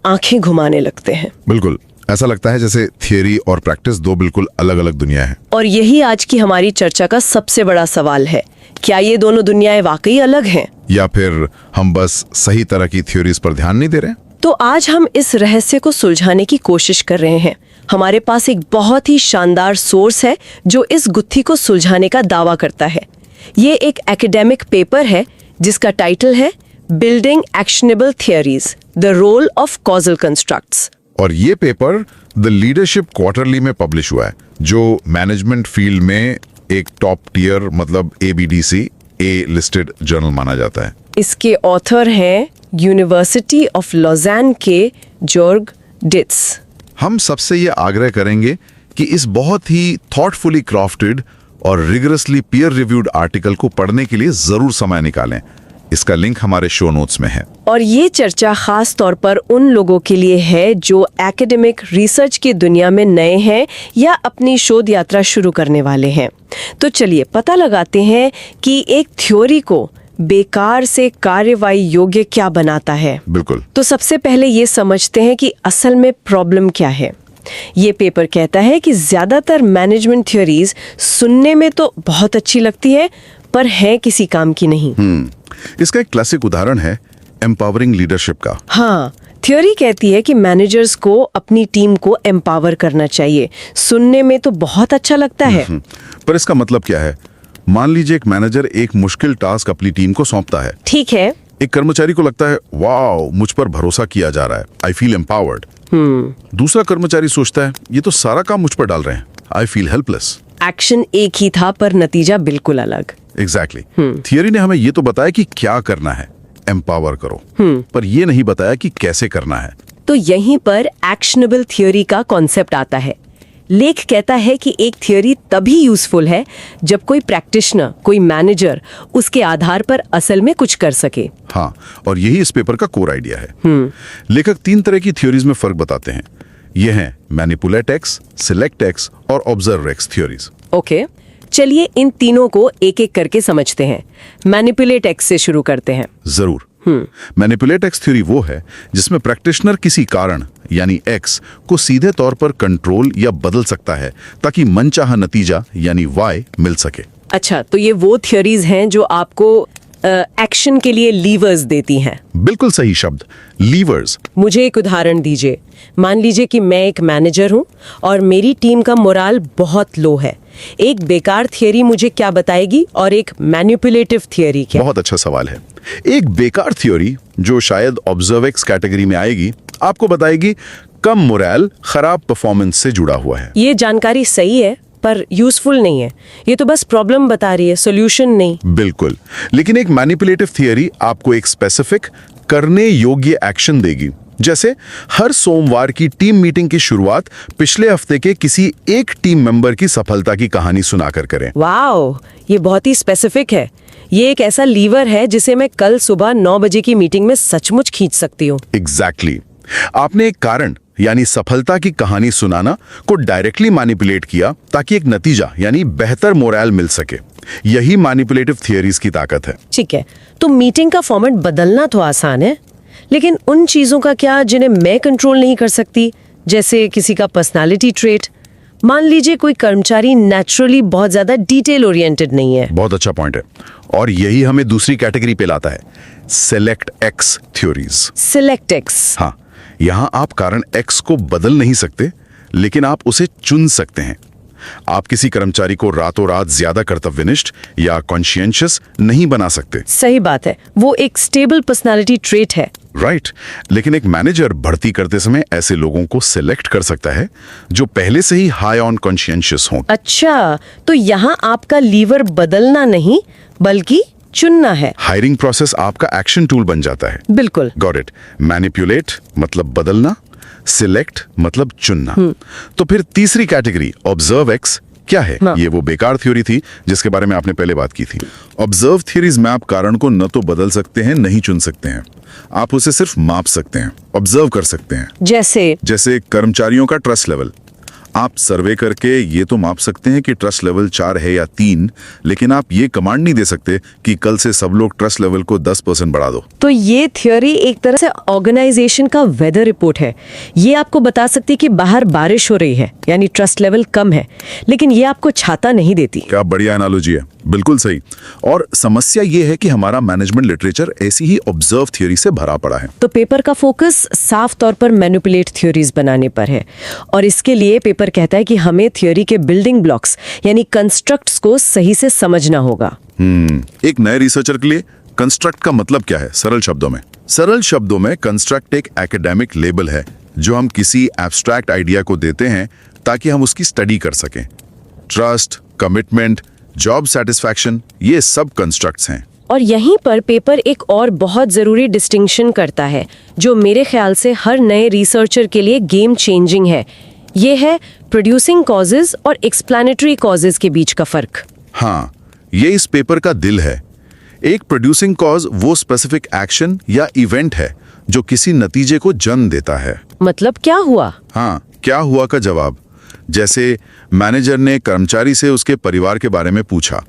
आंखें घुमाने लगते हैं। बिल्कुल, ऐसा लगता है जैसे थियरी और प्रैक्टिस दो बिल्कुल अलग अलग दुनिया है। और यही आज की हमारी चर्चा का सबसे बड़ा सवाल है, क्या ये दोनों दुनियाएं वाकई अलग हैं? या फिर हम बस सही तरह की थ्योरीज पर ध्यान नहीं दे रहे? तो आज हम इस रहस्य को सुलझाने की कोशिश कर रहे हैं। हमारे पास एक बहुत ही शानदार सोर्स है जो इस गुत्थी को सुलझाने का दावा करता है। ये एक एकेडमिक पेपर है जिसका टाइटल है building actionable theories, the role of causal constructs. और ये पेपर द लीडरशिप क्वार्टरली में पब्लिश हुआ है, जो मैनेजमेंट फील्ड में एक टॉप टियर मतलब ABDC A लिस्टेड जर्नल माना जाता है। इसके ऑथर हैं यूनिवर्सिटी ऑफ लॉज़ैन के जॉर्ग डिट्स। हम सबसे ये आग्रह करेंगे कि इस बहुत ही थॉटफुली क्राफ्टेड और रिगरसली पीयर रिव्यूड आर्टिकल को पढ़ने के लिए जरूर समय निकालें। इसका लिंक हमारे शो नोट्स में है। और ये चर्चा खास तौर पर उन लोगों के लिए है जो एकेडमिक रिसर्च की दुनिया में नए हैं या अपनी शोध यात्रा शुरू करने वाले हैं। तो चलिए पता लगाते हैं कि एक थ्योरी को बेकार से कार्यवाही योग्य क्या बनाता है। बिल्कुल। तो सबसे पहले ये समझते हैं कि असल में प्रॉब्लम क्या है। ये पेपर कहता है कि ज्यादातर मैनेजमेंट थ्योरीज सुनने में तो बहुत अच्छी लगती है पर है किसी काम की नहीं। इसका एक क्लासिक उदाहरण है एम्पावरिंग लीडरशिप का। हाँ, थ्योरी कहती है कि मैनेजर्स को अपनी टीम को एम्पावर करना चाहिए। सुनने में तो बहुत अच्छा लगता है। पर इसका मतलब क्या है? मान लीजिए एक मैनेजर एक मुश्किल टास्क अपनी टीम को सौंपता है। ठीक है। एक कर्मचारी को लगता है वाओ, मुझ पर भरोसा किया जा रहा है, आई फील एम्पावर्ड। दूसरा कर्मचारी सोचता है ये तो सारा काम मुझ पर डाल रहे हैं, आई फील हेल्पलेस। एक्शन एक ही था पर नतीजा बिल्कुल अलग। एग्जैक्टली। थियरी ने हमें ये तो बताया कि क्या करना है, एम्पावर करो, पर ये नहीं बताया कि कैसे करना है। तो यहीं पर एक्शनेबल थ्योरी का कॉन्सेप्ट आता है। लेख कहता है कि एक थ्योरी तभी यूजफुल है जब कोई प्रैक्टिशनर, कोई मैनेजर उसके आधार पर असल में कुछ कर सके। हाँ, और यही इस पेपर का कोर आइडिया है। लेखक 3 तरह की थ्योरीज में फर्क बताते हैं। ये हैं मैनिपुलेट एक्स, सिलेक्ट एक्स और ऑब्जर्व एक्स थ्योरीज। ओके, चलिए इन तीनों को एक एक करके समझते हैं। मैनिपुलेट एक्स से शुरू करते हैं। जरूर। मैनिपुलेट एक्स थ्योरी वो है जिसमें प्रैक्टिशनर किसी कारण यानी एक्स को सीधे तौर पर कंट्रोल या बदल सकता है ताकि मनचाहा नतीजा यानी वाई मिल सके। अच्छा, तो ये वो थ्योरीज हैं जो आपको एक्शन के लिए लीवर्स देती हैं। बिल्कुल सही शब्द, लीवर्स। मुझे एक उदाहरण दीजिए। मान लीजिए कि मैं एक मैनेजर हूं और मेरी टीम का मोराल बहुत लो है। एक बेकार थियरी मुझे क्या बताएगी और एक मैनिपुलेटिव थियरी क्या? बहुत अच्छा सवाल है। एक बेकार थ्योरी जो शायद ऑब्जर्व एक्स कैटेगरी में आएगी, आपको बताएगी कम मोरल खराब परफॉर्मेंस से जुड़ा हुआ है। ये जानकारी सही है पर यूजफुल नहीं है। ये तो बस प्रॉब्लम बता रही है, सॉल्यूशन नहीं। बिल्कुल, लेकिन एक मैनिपुलेटिव थियरी आपको एक स्पेसिफिक करने योग्य एक्शन देगी। जैसे हर सोमवार की टीम मीटिंग की शुरुआत पिछले हफ्ते के किसी एक टीम मेंबर की सफलता की कहानी सुनाकर करें। वाओ, ये बहुत ही स्पेसिफिक है। ये एक ऐसा लीवर है जिसे मैं कल सुबह 9 बजे की मीटिंग में सचमुच खींच सकती हूँ। एग्जैक्टली। आपने एक कारण यानी सफलता की कहानी सुनाना को डायरेक्टली मैनिपुलेट किया ताकि एक नतीजा यानी बेहतर मोरल मिल सके। यही मैनिपुलेटिव थियरीज की ताकत है। ठीक है, तो मीटिंग का फॉर्मेट बदलना तो आसान है, लेकिन उन चीजों का क्या जिन्हें मैं कंट्रोल नहीं कर सकती, जैसे किसी का पर्सनालिटी ट्रेट। मान लीजिए कोई कर्मचारी नेचुरली बहुत ज्यादा डिटेल ओरिएंटेड नहीं है। बहुत अच्छा पॉइंट है, और यही हमें दूसरी कैटेगरी पे लाता है, select x theories. Select x. हाँ, यहां आप कारण एक्स को बदल नहीं सकते, लेकिन आप उसे चुन सकते हैं। आप किसी कर्मचारी को रातों रात ज्यादा कर्तव्यनिष्ठ या कॉन्शियंशियस नहीं बना सकते। सही बात है, वो एक स्टेबल पर्सनालिटी ट्रेट है। राइट, लेकिन एक मैनेजर भर्ती करते समय ऐसे लोगों को सिलेक्ट कर सकता है जो पहले से ही हाई ऑन कॉन्शियंशियस हों। अच्छा, तो यहाँ आपका लीवर बदलना नहीं बल्कि चुनना है। हायरिंग प्रोसेस आपका एक्शन टूल बन जाता है। बिल्कुल। Got it. मैनिपुलेट मतलब बदलना, सिलेक्ट मतलब चुनना। तो फिर तीसरी कैटेगरी ऑब्जर्व एक्स क्या है? ये वो बेकार थ्योरी थी जिसके बारे में आपने पहले बात की थी। ऑब्जर्व थ्योरीज में आप कारण को न तो बदल सकते हैं, नहीं चुन सकते हैं। आप उसे सिर्फ माप सकते हैं, ऑब्जर्व कर सकते हैं। जैसे कर्मचारियों का ट्रस्ट लेवल। आप सर्वे करके ये तो माप सकते हैं कि ट्रस्ट लेवल 4 है या 3, लेकिन आप ये कमांड नहीं दे सकते कि कल से सब लोग ट्रस्ट लेवल को 10% बढ़ा दो। तो ये थ्योरी एक तरह से ऑर्गेनाइजेशन का वेदर रिपोर्ट है। ये आपको बता सकती कि बाहर बारिश हो रही है, यानी ट्रस्ट लेवल कम है, लेकिन ये आपको छाता नहीं देती। क्या बढ़िया एनालॉजी है, बिल्कुल सही। और समस्या ये है कि हमारा मैनेजमेंट लिटरेचर ऐसी ही ऑब्जर्व थ्योरी से भरा पड़ा है। तो पेपर का फोकस साफ तौर पर मैनिपुलेट थ्योरीज बनाने पर है, और इसके लिए पेपर कहता है कि हमें थ्योरी के बिल्डिंग ब्लॉक्स यानी कंस्ट्रक्ट्स को सही से समझना होगा। एक नए रिसर्चर के लिए कंस्ट्रक्ट का मतलब क्या है? सरल शब्दों में कंस्ट्रक्ट एक एकेडमिक लेबल है जो हम किसी एब्स्ट्रैक्ट आइडिया को देते हैं ताकि हम उसकी स्टडी कर सकें। ट्रस्ट, कमिटमेंट, जॉब सेटिस्फैक्शन, ये सब कंस्ट्रक्ट्स हैं। और यहीं पर पेपर एक और बहुत जरूरी डिस्टिंक्शन करता है जो मेरे ख्याल से हर नए रिसर्चर के लिए गेम चेंजिंग है। ये है प्रोड्यूसिंग कॉजेज और एक्सप्लेनेटरी कॉजेज के बीच का फर्क। हाँ, ये इस पेपर का दिल है। एक प्रोड्यूसिंग कॉज वो स्पेसिफिक एक्शन या इवेंट है जो किसी नतीजे को जन्म देता है। मतलब क्या हुआ? हाँ, क्या हुआ का जवाब। जैसे मैनेजर ने कर्मचारी से उसके परिवार के बारे में पूछा।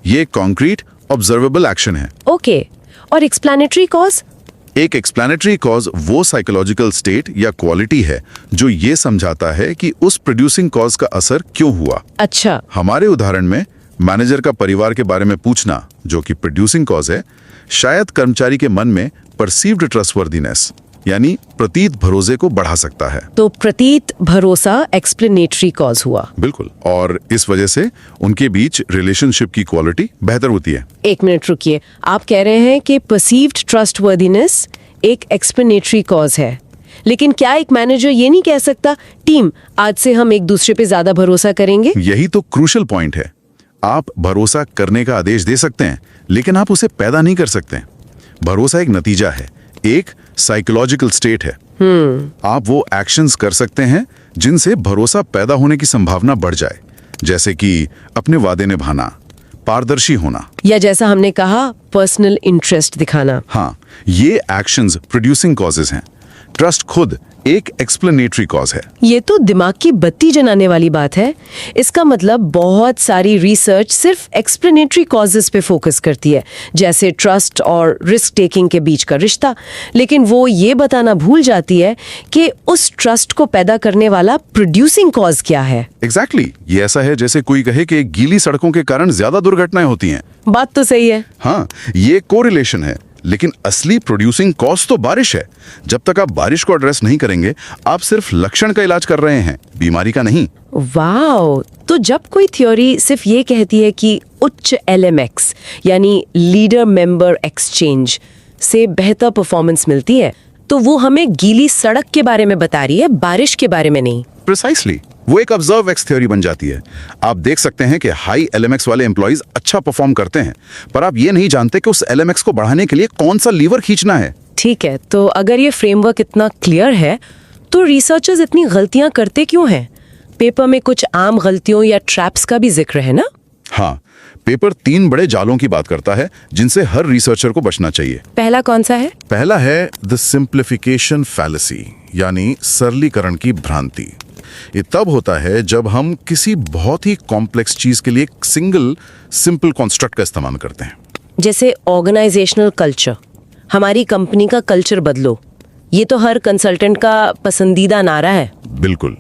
ये कॉन्क्रीट ऑब्जर्वेबल एक्शन है। ओके, और एक्सप्लेनेटरी कॉज? एक एक्सप्लेनेटरी कॉज वो साइकोलॉजिकल स्टेट या क्वालिटी है जो ये समझाता है कि उस प्रोड्यूसिंग कॉज का असर क्यों हुआ। अच्छा, हमारे उदाहरण में मैनेजर का परिवार के बारे में पूछना, जो कि प्रोड्यूसिंग कॉज है, शायद कर्मचारी के मन में परसीव्ड ट्रस्टवर्दीनेस यानी प्रतीत भरोसे को बढ़ा सकता है। तो प्रतीत भरोसा एक्सप्लेनेटरी कॉज हुआ। बिल्कुल, और इस वजह से उनके बीच रिलेशनशिप की क्वालिटी बेहतर होती है। एक मिनट रुकिए, आप कह रहे हैं कि परसीव्ड ट्रस्टवर्दीनेस एक एक्सप्लेनेटरी कॉज है, लेकिन क्या एक मैनेजर ये नहीं कह सकता, टीम आज से हम एक दूसरे पे ज्यादा भरोसा करेंगे? यही तो क्रूशल पॉइंट है। आप भरोसा करने का आदेश दे सकते हैं, लेकिन आप उसे पैदा नहीं कर सकते। भरोसा एक नतीजा है, एक साइकोलॉजिकल स्टेट है। आप वो एक्शंस कर सकते हैं जिनसे भरोसा पैदा होने की संभावना बढ़ जाए, जैसे कि अपने वादे निभाना, पारदर्शी होना, या जैसा हमने कहा पर्सनल इंटरेस्ट दिखाना। हाँ, ये एक्शंस प्रोड्यूसिंग कॉजेज हैं। ट्रस्ट खुद एक एक्सप्लेनेटरी कॉज है। ये तो दिमाग की बत्ती जलाने वाली बात है। इसका मतलब बहुत सारी रिसर्च सिर्फ एक्सप्लेनेटरी कॉजेस पे फोकस करती है, जैसे ट्रस्ट और रिस्क टेकिंग के बीच का रिश्ता, लेकिन वो ये बताना भूल जाती है कि उस ट्रस्ट को पैदा करने वाला प्रोड्यूसिंग कॉज क्या है। एग्जैक्टली, ये ऐसा है जैसे कोई कहे कि गीली सड़कों के कारण ज्यादा दुर्घटनाएं होती हैं। बात तो सही है। हाँ, ये कोरिलेशन है, लेकिन असली प्रोड्यूसिंग कॉज तो बारिश है। जब तक आप बारिश को एड्रेस नहीं करेंगे, आप सिर्फ लक्षण का इलाज कर रहे हैं, बीमारी का नहीं। वाओ, तो जब कोई थ्योरी सिर्फ ये कहती है कि उच्च LMX यानी लीडर मेंबर एक्सचेंज से बेहतर परफॉर्मेंस मिलती है, तो वो हमें गीली सड़क के बारे में बता रही है, बारिश के बारे में नहीं। प्रिसाइसली, वो एक ऑब्जर्व एक्स थ्योरी बन जाती है। आप देख सकते हैं कि हाई LMX वाले एम्प्लॉइज अच्छा परफॉर्म करते हैं, पर आप ये नहीं जानते कि उस LMX को बढ़ाने के लिए कौन सा लीवर खींचना है। ठीक है, तो अगर ये फ्रेमवर्क इतना क्लियर है, तो रिसर्चर्स इतनी गलतियां करते क्यों हैं? पेपर में कुछ आम गलतियों या ट्रैप्स का भी जिक्र है ना? हाँ, पेपर 3 बड़े जालों की बात करता है जिनसे हर रिसर्चर को बचना चाहिए। पहला कौन सा है? पहला है द सिंप्लीफिकेशन फैलेसी, यानी सरलीकरण की भ्रांति। ये तब होता है जब हम किसी बहुत ही कॉम्प्लेक्स चीज के लिए एक सिंगल सिंपल कॉन्स्ट्रक्ट का इस्तेमाल करते हैं। जैसे ऑर्गेनाइजेशनल कल्चर, हमारी कंपनी का कल्चर बदलो, ये तो हर कंसल्टेंट का पसंदीदा नारा है। बिल्कुल,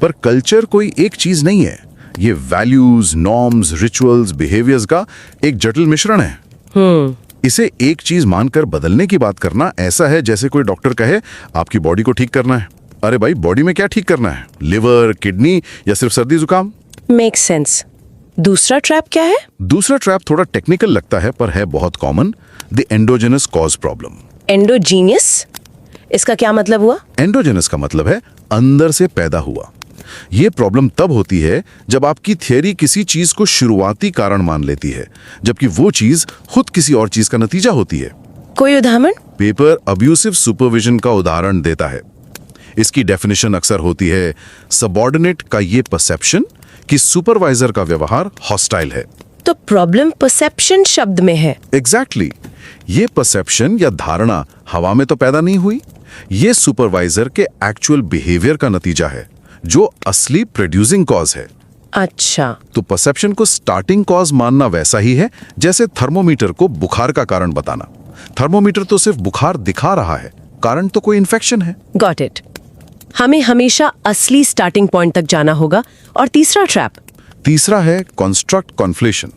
पर कल्चर कोई एक चीज नहीं है। ये वैल्यूज, नॉर्म्स, रिचुअल्स, बिहेवियर्स का एक जटिल मिश्रण है। इसे एक चीज मानकर बदलने की बात करना ऐसा है जैसे कोई डॉक्टर कहे आपकी बॉडी को ठीक करना है। अरे भाई, बॉडी में क्या ठीक करना है? लिवर, किडनी या सिर्फ सर्दी जुकाम? Make sense. दूसरा ट्रैप क्या है? दूसरा ट्रैप थोड़ा टेक्निकल लगता है पर है बहुत common, the endogenous cause problem. Endogenous, इसका क्या मतलब हुआ? एंडोजेनस का मतलब है अंदर से पैदा हुआ। ये प्रॉब्लम तब होती है जब आपकी थियरी किसी चीज को शुरुआती कारण मान लेती है, जबकि वो चीज खुद किसी और चीज का नतीजा होती है। कोई उदाहरण? पेपर अब्यूसिव सुपरविजन का उदाहरण देता है। इसकी डेफिनेशन अक्सर होती है सबऑर्डिनेट का ये परसेप्शन कि सुपरवाइजर का व्यवहार हॉस्टाइल है। तो प्रॉब्लम परसेप्शन शब्द में है। एग्जैक्टली, ये परसेप्शन या धारणा हवा में तो पैदा नहीं हुई, ये सुपरवाइजर के एक्चुअल बिहेवियर का नतीजा है, जो असली प्रोड्यूसिंग कॉज है। अच्छा, तो परसेप्शन को स्टार्टिंग कॉज मानना वैसा ही है जैसे थर्मोमीटर को बुखार का कारण बताना। थर्मोमीटर तो सिर्फ बुखार दिखा रहा है, कारण तो कोई इन्फेक्शन है। Got it. हमें हमेशा असली स्टार्टिंग पॉइंट तक जाना होगा। और तीसरा ट्रैप? तीसरा है कंस्ट्रक्ट कॉन्फ्लेशन,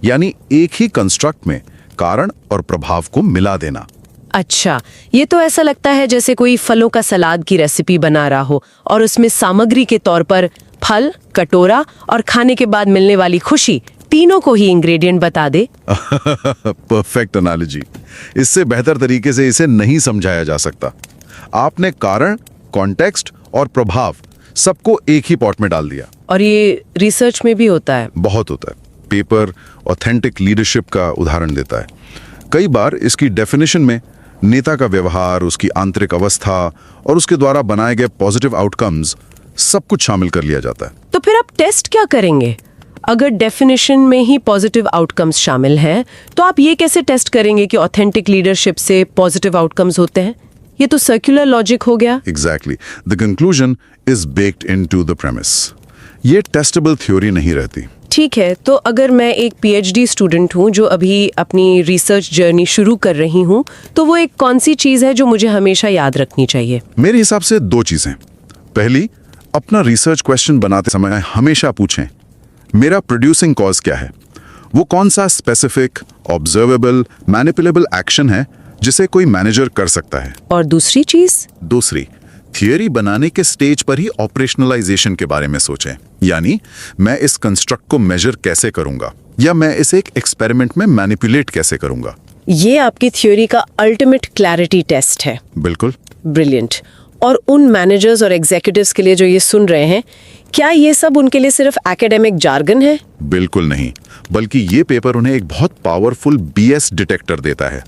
यानी एक ही कंस्ट्रक्ट में कारण और प्रभाव को मिला देना। अच्छा, ये तो ऐसा लगता है जैसे कोई फलों का सलाद की रेसिपी बना रहा हो और उसमें सामग्री के तौर पर फल, कटोरा और खाने के बाद मिलने वाली खुशी, तीनों को ही इंग्रेडिएंट बता दे। Perfect analogy. इससे बेहतर तरीके से इसे नहीं समझाया जा सकता। आपने कारण, कॉन्टेक्स्ट और प्रभाव सबको एक ही पॉट में डाल दिया। और ये रिसर्च में भी होता है? बहुत होता है। पेपर ऑथेंटिक लीडरशिप का उदाहरण देता है। कई बार इसकी डेफिनेशन में नेता का व्यवहार, उसकी आंतरिक अवस्था और उसके द्वारा बनाए गए पॉजिटिव आउटकम्स सब कुछ शामिल कर लिया जाता है। तो फिर आप टेस्ट क्या करेंगे? अगर डेफिनेशन में ही पॉजिटिव आउटकम्स शामिल हैं, तो आप ये कैसे टेस्ट करेंगे कि ऑथेंटिक लीडरशिप से पॉजिटिव आउटकम्स होते हैं? ये तो सर्कुलर लॉजिक हो गया। Exactly, the conclusion is baked into the premise. ये टेस्टेबल थ्योरी नहीं रहती। ठीक है, तो अगर मैं एक पीएचडी स्टूडेंट हूँ जो अभी अपनी रिसर्च जर्नी शुरू कर रही हूँ, तो वो एक कौन सी चीज़ है जो मुझे हमेशा याद रखनी चाहिए? मेरे हिसाब से 2 चीजें। पहली, अपना रिसर्च क्वेश्चन बनाते समय हमेशा पूछें, मेरा प्रोड्यूसिंग कॉज क्या है? वो कौन सा स्पेसिफिक, ऑब्जर्वेबल, मैनिपुलेबल एक्शन है जिसे कोई मैनेजर कर सकता है? और दूसरी चीज़? दूसरी, थियरी बनाने के स्टेज पर ही ऑपरेशनलाइजेशन के बारे में सोचें। यानी मैं इस कंस्ट्रक्ट को मेजर कैसे करूंगा, या मैं इसे एक एक्सपेरिमेंट में मैनिपुलेट कैसे करूंगा। ये आपकी थ्योरी का अल्टीमेट क्लैरिटी टेस्ट है। बिल्कुल। ब्रिलियंट। और उन मैनेजर्स और एग्जीक्यूटिव्स के लिए जो ये सुन रहे हैं, क्या ये सब उनके लिए सिर्फ एकेडमिक जार्गन है? बिल्कुल नहीं, बल्कि ये पेपर उन्हें एक बहुत पावरफुल बीएस डिटेक्टर देता है।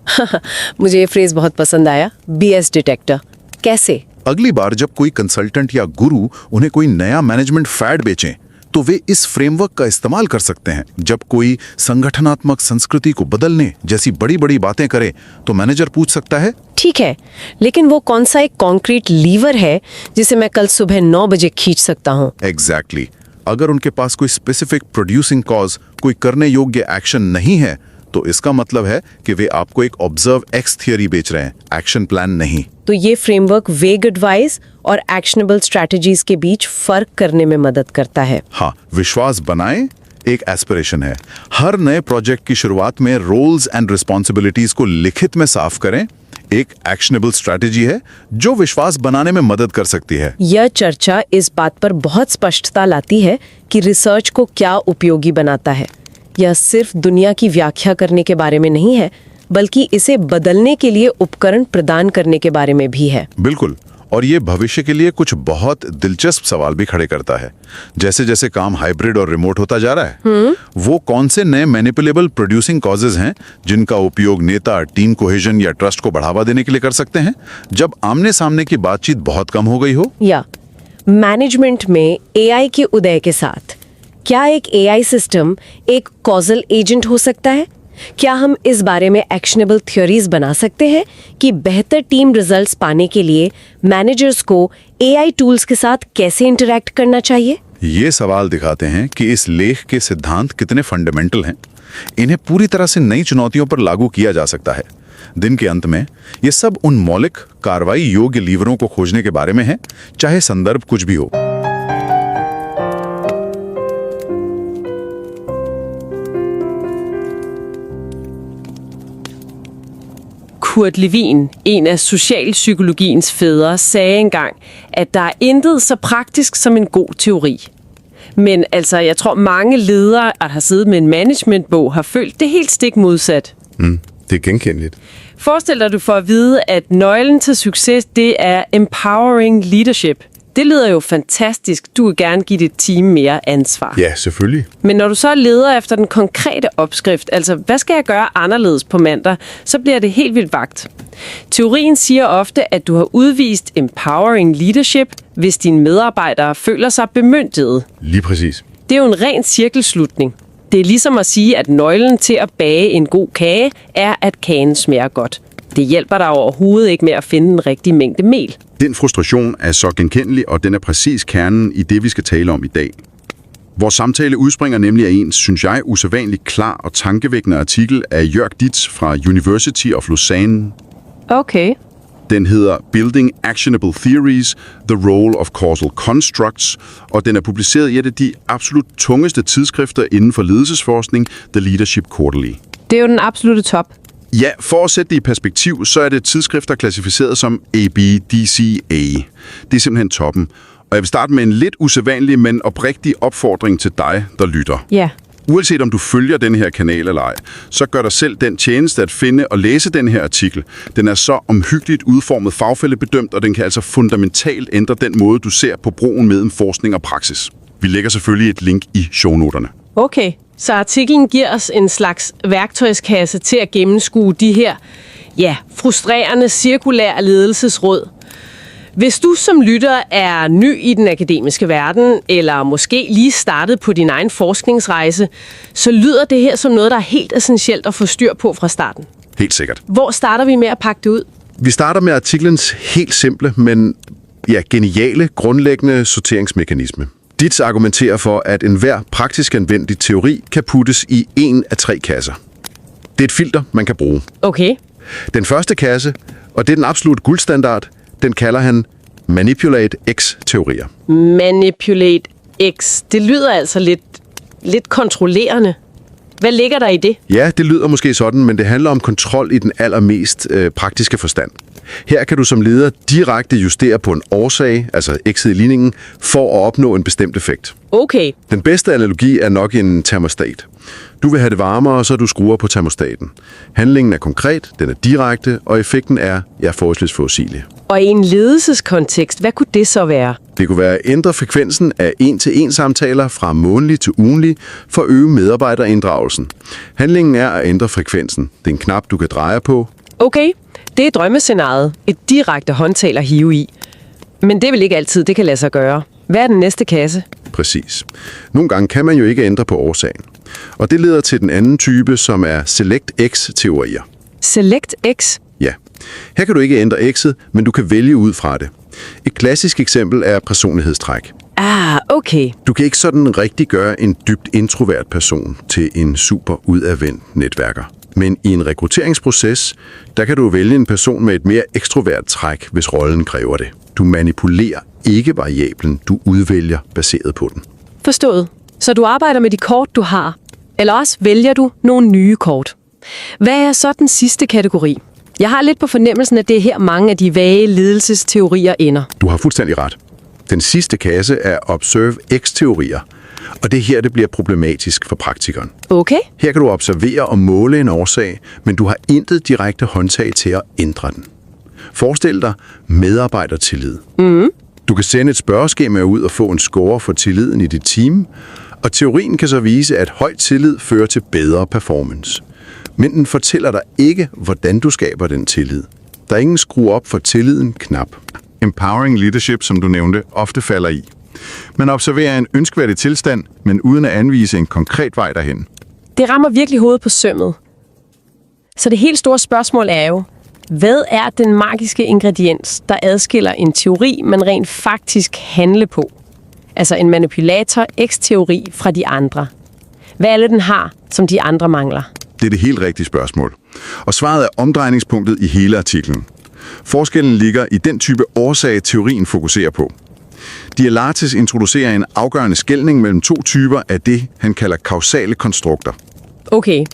मुझे ये फ्रेज बहुत पसंद आया, बीएस डिटेक्टर। कैसे? अगली बार जब कोई कंसल्टेंट या गुरु उन्हें कोई नया मैनेजमेंट फैड बेचें, तो वे इस फ्रेमवर्क का इस्तेमाल कर सकते हैं। जब कोई संगठनात्मक संस्कृति को बदलने जैसी बड़ी बड़ी बातें करे, तो मैनेजर पूछ सकता है, ठीक है, लेकिन वो कौन सा एक कॉन्क्रीट लीवर है जिसे मैं कल सुबह 9 बजे खींच सकता हूँ? एग्जैक्टली। अगर उनके पास कोई स्पेसिफिक प्रोड्यूसिंग कॉज, कोई करने योग्य एक्शन नहीं है, तो इसका मतलब है कि वे आपको एक ऑब्जर्व एक्स थियरी बेच रहे हैं, एक्शन प्लान नहीं। तो ये फ्रेमवर्क वेग एडवाइस और एक्शनेबल स्ट्रैटेजीज के बीच फर्क करने में मदद करता है। हाँ, विश्वास बनाएं एक एस्पिरेशन है। हर नए प्रोजेक्ट की शुरुआत में रोल्स एंड रिस्पॉन्सिबिलिटीज को लिखित में साफ करें। एक एक्शनेबल स्ट्रैटेजी है जो विश्वास बनाने में मदद कर सकती है। यह चर्चा इस बात पर बहुत स्पष्टता लाती है कि रिसर्च को क्या उपयोगी बनाता है। यह सिर्फ दुनिया की व्याख्या करने के बारे में नहीं है, बल्कि इसे बदलने के लिए उपकरण प्रदान करने के बारे में भी है। बिल्कुल। और ये भविष्य के लिए कुछ बहुत दिलचस्प सवाल भी खड़े करता है। जैसे जैसे काम हाइब्रिड और रिमोट होता जा रहा है, वो कौन से नए मैनिपुलेबल प्रोड्यूसिंग कॉजेज हैं जिनका उपयोग नेता टीम कोहेजन या ट्रस्ट को बढ़ावा देने के लिए कर सकते हैं, जब आमने सामने की बातचीत बहुत कम हो गई हो? या मैनेजमेंट में एआई के उदय के साथ क्या एक एआई सिस्टम एक कॉजल एजेंट हो सकता है? क्या हम इस बारे में एक्शनेबल थ्योरीज बना सकते हैं कि बेहतर टीम रिजल्ट्स पाने के लिए मैनेजर्स को एआई टूल्स के साथ कैसे इंटरैक्ट करना चाहिए? ये सवाल दिखाते हैं कि इस लेख के सिद्धांत कितने फंडामेंटल हैं। इन्हें पूरी तरह से नई चुनौतियों पर लागू किया जा सकता है। दिन के अंत में ये सब उन मौलिक कार्रवाई योग्य लीवरों को खोजने के बारे में है, चाहे संदर्भ कुछ भी हो। Kurt Lewin, en af socialpsykologiens fædre, sagde engang, at der er intet så praktisk som en god teori. Men altså, jeg tror mange ledere, der har siddet med en managementbog, har følt det helt stik modsat. Det er genkendeligt. Forestil dig, du får at vide, at nøglen til succes, det er empowering leadership. Det lyder jo fantastisk. Du vil gerne give dit team mere ansvar. Ja, selvfølgelig. Men når du så leder efter den konkrete opskrift, altså hvad skal jeg gøre anderledes på mandag, så bliver det helt vildt vagt. Teorien siger ofte, at du har udvist empowering leadership, hvis dine medarbejdere føler sig bemyndigede. Lige præcis. Det er jo en ren cirkelslutning. Det er ligesom at sige, at nøglen til at bage en god kage er, at kagen smager godt. Det hjælper dig overhovedet ikke med at finde den rigtige mængde mel. Den frustration er så genkendelig, og den er præcis kernen i det, vi skal tale om i dag. Vores samtale udspringer nemlig af en, synes jeg, usædvanligt klar og tankevækkende artikel af Jörg Dietz fra University of Lausanne. Okay. Den hedder Building Actionable Theories, The Role of Causal Constructs, og den er publiceret i et af de absolut tungeste tidsskrifter inden for ledelsesforskning, The Leadership Quarterly. Det er jo den absolute top. Ja, for at sætte det i perspektiv, så er det tidsskrifter klassificeret som ABDCA. Det er simpelthen toppen. Og jeg vil starte med en lidt usædvanlig, men oprigtig opfordring til dig, der lytter. Ja. Uanset om du følger den her kanal eller ej, så gør dig selv den tjeneste at finde og læse den her artikel. Den er så omhyggeligt udformet fagfællebedømt, og den kan altså fundamentalt ændre den måde, du ser på broen mellem forskning og praksis. Vi lægger selvfølgelig et link i shownoterne. Okay, så artiklen giver os en slags værktøjskasse til at gennemskue de her, frustrerende cirkulære ledelsesråd. Hvis du som lytter er ny i den akademiske verden, eller måske lige startet på din egen forskningsrejse, så lyder det her som noget, der er helt essentielt at få styr på fra starten. Helt sikkert. Hvor starter vi med at pakke det ud? Vi starter med artiklens helt simple, men geniale, grundlæggende sorteringsmekanisme. Dietz argumenterer for, at enhver praktisk anvendelig teori kan puttes i en af 3 kasser. Det er et filter, man kan bruge. Okay. Den første kasse, og det er den absolut guldstandard, den kalder han Manipulate X-teorier. Manipulate X. Det lyder altså lidt kontrollerende. Hvad ligger der i det? Ja, det lyder måske sådan, men det handler om kontrol i den allermest praktiske forstand. Her kan du som leder direkte justere på en årsag, altså x'et i ligningen, for at opnå en bestemt effekt. Okay. Den bedste analogi er nok en termostat. Du vil have det varmere, så du skruer på termostaten. Handlingen er konkret, den er direkte, og effekten er forholdsvis forudsigelig. Og i en ledelseskontekst, hvad kunne det så være? Det kunne være at ændre frekvensen af 1-til-1 samtaler fra månedlig til ugenlig for at øge medarbejderinddragelsen. Handlingen er at ændre frekvensen. Det er en knap, du kan dreje på. Okay, det er drømmescenariet. Et direkte håndtag at hive i. Men det er vel ikke altid, det kan lade sig gøre. Hvad er den næste kasse? Præcis. Nogle gange kan man jo ikke ændre på årsagen. Og det leder til den anden type, som er Select X-teorier. Select X? Ja. Her kan du ikke ændre X'et, men du kan vælge ud fra det. Et klassisk eksempel er personlighedstræk. Okay. Du kan ikke sådan rigtig gøre en dybt introvert person til en super udadvendt netværker. Men i en rekrutteringsproces, der kan du vælge en person med et mere ekstrovert træk, hvis rollen kræver det. Du manipulerer ikke variablen, du udvælger baseret på den. Forstået. Så du arbejder med de kort, du har. Eller også vælger du nogle nye kort. Hvad er så den sidste kategori? Jeg har lidt på fornemmelsen, at det er her mange af de vage ledelsesteorier ender. Du har fuldstændig ret. Den sidste kasse er Observe X-teorier. Og det er her, det bliver problematisk for praktikeren. Okay. Her kan du observere og måle en årsag, men du har intet direkte håndtag til at ændre den. Forestil dig medarbejdertillid. Du kan sende et spørgeskema ud og få en score for tilliden i dit team, og teorien kan så vise, at høj tillid fører til bedre performance. Men den fortæller dig ikke, hvordan du skaber den tillid. Der er ingen skru op for tilliden knap. Empowering leadership, som du nævnte, ofte falder i. Man observerer en ønskværdig tilstand, men uden at anvise en konkret vej derhen. Det rammer virkelig hovedet på sømmet. Så det helt store spørgsmål er jo, hvad er den magiske ingrediens, der adskiller en teori, man rent faktisk handler på? Altså en manipulator X-teori fra de andre. Hvad alle den har, som de andre mangler? Det er det helt rigtige spørgsmål. Og svaret er omdrejningspunktet i hele artiklen. Forskellen ligger i den type årsag, teorien fokuserer på. Dielates introducerer en afgørende skelning mellem 2 typer af det, han kalder kausale konstrukter. Okay.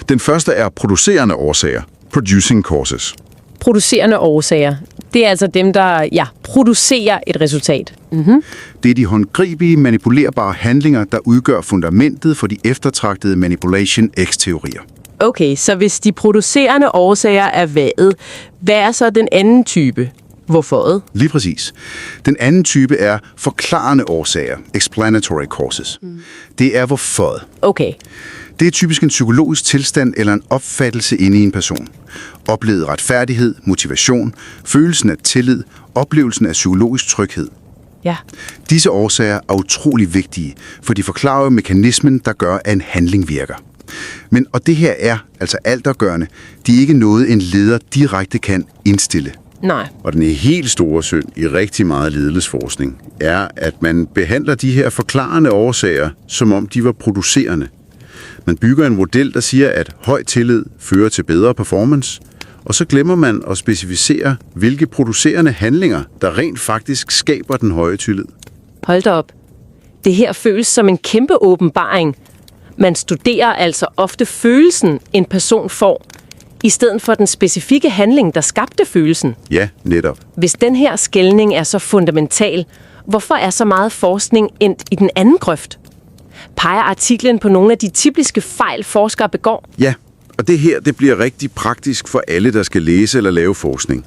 Den første er producerende årsager, producing causes. Producerende årsager. Det er altså dem, der producerer et resultat. Det er de håndgribige, manipulerbare handlinger, der udgør fundamentet for de eftertragtede Manipulation X-teorier. Okay, så hvis de producerende årsager er vaget, hvad er så den anden type? Hvorfor? Lige præcis. Den anden type er forklarende årsager, explanatory causes. Det er hvorfor. Okay. Det er typisk en psykologisk tilstand eller en opfattelse inde i en person. Oplevet retfærdighed, motivation, følelsen af tillid, oplevelsen af psykologisk tryghed. Ja. Disse årsager er utrolig vigtige, for de forklarer mekanismen, der gør, at en handling virker. Og det her er altså altafgørende. De er ikke noget, en leder direkte kan indstille. Nej. Og den helt store synd i rigtig meget ledelsesforskning er, at man behandler de her forklarende årsager, som om de var producerende. Man bygger en model, der siger, at høj tillid fører til bedre performance, og så glemmer man at specificere, hvilke producerende handlinger, der rent faktisk skaber den høje tillid. Hold da op. Det her føles som en kæmpe åbenbaring. Man studerer altså ofte følelsen, en person får, i stedet for den specifikke handling, der skabte følelsen. Ja, netop. Hvis den her skelning er så fundamental, hvorfor er så meget forskning endt i den anden grøft? Peger artiklen på nogle af de typiske fejl, forskere begår? Ja, og det her det bliver rigtig praktisk for alle, der skal læse eller lave forskning.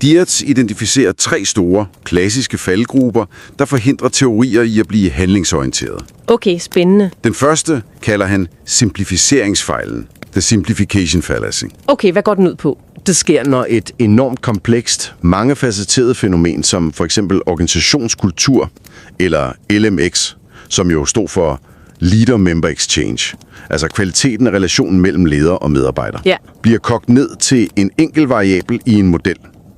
Dietz identificerer 3 store, klassiske faldgrupper, der forhindrer teorier i at blive handlingsorienteret. Okay, spændende. Den første kalder han simplificeringsfejlen, the simplification fallacy. Okay, hvad går den ud på? Det sker, når et enormt komplekst, mangefacetteret fænomen, som for eksempel organisationskultur, eller LMX, som jo stod for Leader Member Exchange, altså kvaliteten af relationen mellem leder og medarbejder, bliver kogt ned til en enkelt variabel i en model.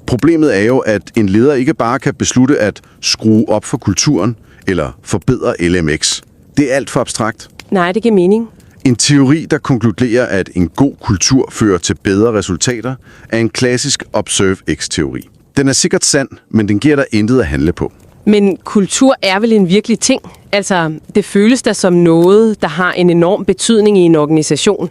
Problemet er jo, at en leder ikke bare kan beslutte at skrue op for kulturen, eller forbedre LMX. Det er alt for abstrakt. Nej, det giver mening. En teori, der konkluderer, at en god kultur fører til bedre resultater, er en klassisk Observe-X-teori. Den er sikkert sand, men den giver dig intet at handle på. Men kultur er vel en virkelig ting? Altså, det føles da som noget, der har en enorm betydning i en organisation.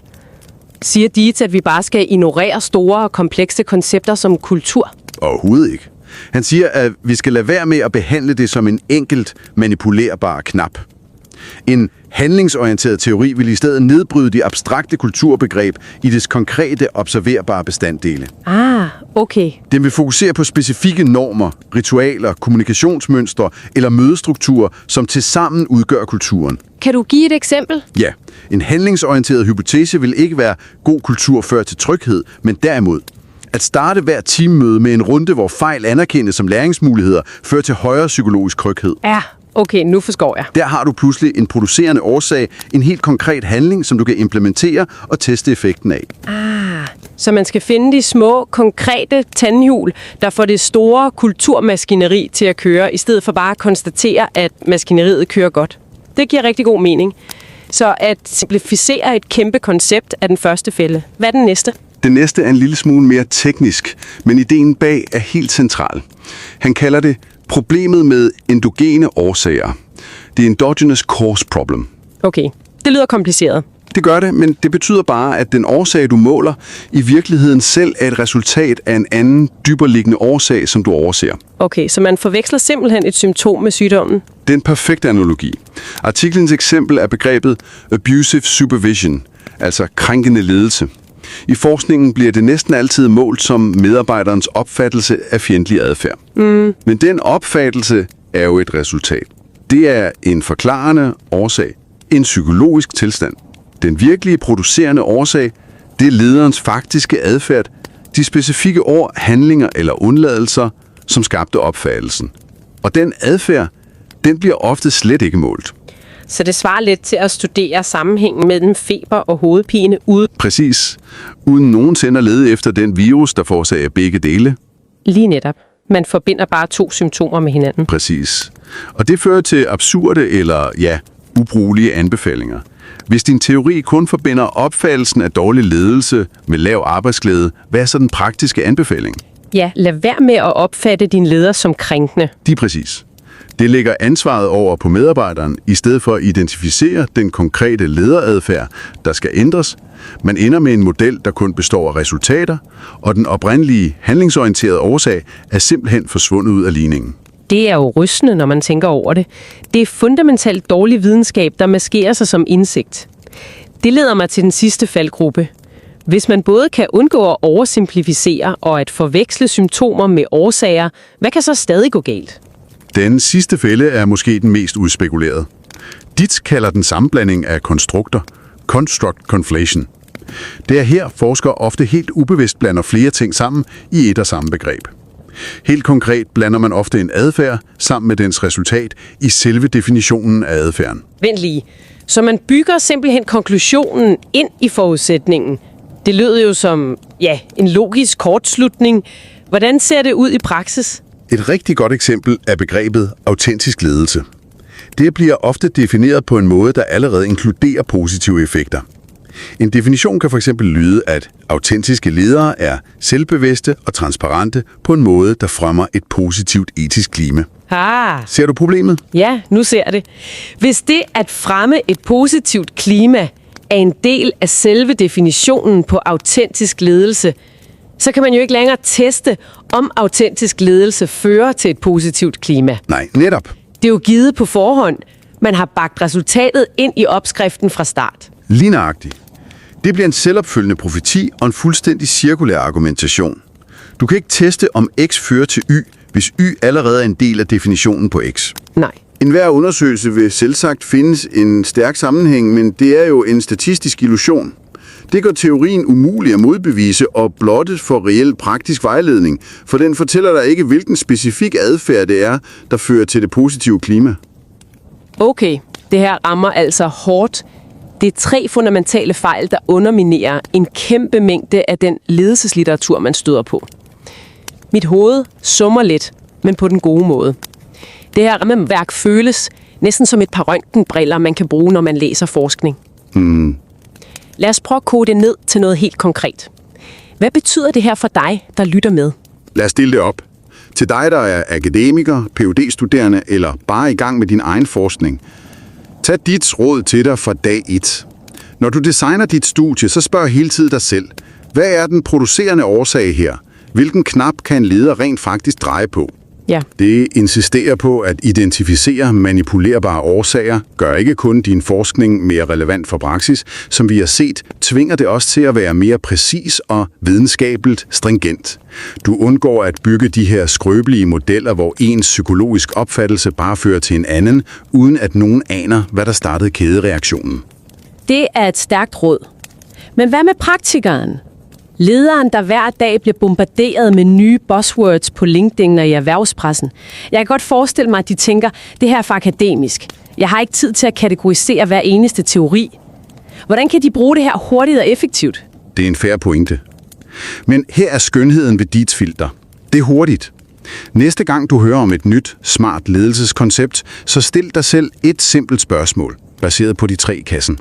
Siger Dietz, at vi bare skal ignorere store og komplekse koncepter som kultur? Overhovedet ikke. Han siger, at vi skal lade være med at behandle det som en enkelt manipulerbar knap. En handlingsorienteret teori vil i stedet nedbryde de abstrakte kulturbegreb i dets konkrete, observerbare bestanddele. Okay. Den vil fokusere på specifikke normer, ritualer, kommunikationsmønstre eller mødestrukturer, som tilsammen udgør kulturen. Kan du give et eksempel? Ja, en handlingsorienteret hypotese vil ikke være god kultur fører til tryghed, men derimod at starte hver teammøde med en runde, hvor fejl anerkendes som læringsmuligheder, fører til højere psykologisk tryghed. Ja, okay, nu forstår jeg. Der har du pludselig en producerende årsag, en helt konkret handling, som du kan implementere og teste effekten af. Så man skal finde de små, konkrete tandhjul, der får det store kulturmaskineri til at køre, i stedet for bare at konstatere, at maskineriet kører godt. Det giver rigtig god mening. Så at simplificere et kæmpe koncept er den første fælde. Hvad er den næste? Det næste er en lille smule mere teknisk, men ideen bag er helt central. Han kalder det problemet med endogene årsager. The endogenous cause problem. Okay, det lyder kompliceret. Det gør det, men det betyder bare, at den årsag, du måler, i virkeligheden selv er et resultat af en anden, dybereliggende årsag, som du overser. Okay, så man forveksler simpelthen et symptom med sygdommen? Det er en perfekt analogi. Artiklens eksempel er begrebet abusive supervision, altså krænkende ledelse. I forskningen bliver det næsten altid målt som medarbejderens opfattelse af fjendtlig adfærd. Men den opfattelse er jo et resultat. Det er en forklarende årsag, en psykologisk tilstand. Den virkelige producerende årsag, det er lederens faktiske adfærd, de specifikke ord, handlinger eller undladelser, som skabte opfattelsen. Og den adfærd, den bliver ofte slet ikke målt. Så det svarer lidt til at studere sammenhængen mellem feber og hovedpine ude. Præcis. Uden nogensinde at lede efter den virus, der forårsager begge dele. Lige netop. Man forbinder bare to symptomer med hinanden. Præcis. Og det fører til absurde eller, ubrugelige anbefalinger. Hvis din teori kun forbinder opfattelsen af dårlig ledelse med lav arbejdsglæde, hvad er så den praktiske anbefaling? Ja, lad være med at opfatte din leder som krænkende. De præcis. Det lægger ansvaret over på medarbejderen, i stedet for at identificere den konkrete lederadfærd, der skal ændres. Man ender med en model, der kun består af resultater, og den oprindelige handlingsorienterede årsag er simpelthen forsvundet ud af ligningen. Det er jo rystende, når man tænker over det. Det er fundamentalt dårlig videnskab, der maskerer sig som indsigt. Det leder mig til den sidste faldgruppe. Hvis man både kan undgå at oversimplificere og at forveksle symptomer med årsager, hvad kan så stadig gå galt? Den sidste fælde er måske den mest udspekulerede. Dietz kalder den sammenblanding af konstrukter, construct conflation. Det er her, forskere ofte helt ubevidst blander flere ting sammen i et og samme begreb. Helt konkret blander man ofte en adfærd sammen med dens resultat i selve definitionen af adfærden. Vent lige. Så man bygger simpelthen konklusionen ind i forudsætningen. Det lyder jo som, en logisk kortslutning. Hvordan ser det ud i praksis? Et rigtig godt eksempel er begrebet autentisk ledelse. Det bliver ofte defineret på en måde, der allerede inkluderer positive effekter. En definition kan f.eks. lyde, at autentiske ledere er selvbevidste og transparente på en måde, der fremmer et positivt etisk klima. Ser du problemet? Ja, nu ser jeg det. Hvis det at fremme et positivt klima er en del af selve definitionen på autentisk ledelse, så kan man jo ikke længere teste, om autentisk ledelse fører til et positivt klima. Nej, netop. Det er jo givet på forhånd. Man har bagt resultatet ind i opskriften fra start. Lige nøjagtigt. Det bliver en selvopfølgende profeti og en fuldstændig cirkulær argumentation. Du kan ikke teste, om X fører til Y, hvis Y allerede er en del af definitionen på X. Nej. Enhver undersøgelse vil selvsagt findes en stærk sammenhæng, men det er jo en statistisk illusion. Det gør teorien umulig at modbevise og blottet for reel praktisk vejledning, for den fortæller dig ikke, hvilken specifik adfærd det er, der fører til det positive klima. Okay, det her rammer altså hårdt. Det er 3 fundamentale fejl, der underminerer en kæmpe mængde af den ledelseslitteratur, man støder på. Mit hoved summer lidt, men på den gode måde. Det her rammeværk føles Næsten som et par røntgenbriller, man kan bruge, når man læser forskning. Lad os prøve at kode det ned til noget helt konkret. Hvad betyder det her for dig, der lytter med? Lad os stille det op. Til dig, der er akademiker, Ph.D.-studerende eller bare i gang med din egen forskning. Tag dit råd til dig fra dag 1. Når du designer dit studie, så spørg hele tiden dig selv, hvad er den producerende årsag her? Hvilken knap kan en leder rent faktisk dreje på? Ja. Det insisterer på at identificere manipulerbare årsager, gør ikke kun din forskning mere relevant for praksis, som vi har set, tvinger det også til at være mere præcis og videnskabeligt stringent. Du undgår at bygge de her skrøbelige modeller, hvor ens psykologisk opfattelse bare fører til en anden, uden at nogen aner, hvad der startede kædereaktionen. Det er et stærkt råd. Men hvad med praktikeren? Lederen, der hver dag bliver bombarderet med nye buzzwords på LinkedIn og i erhvervspressen. Jeg kan godt forestille mig, at de tænker, det her er for akademisk. Jeg har ikke tid til at kategorisere hver eneste teori. Hvordan kan de bruge det her hurtigt og effektivt? Det er en fair pointe. Men her er skønheden ved dit filter. Det er hurtigt. Næste gang du hører om et nyt, smart ledelseskoncept, så stil dig selv et simpelt spørgsmål, baseret på de 3 i kassen.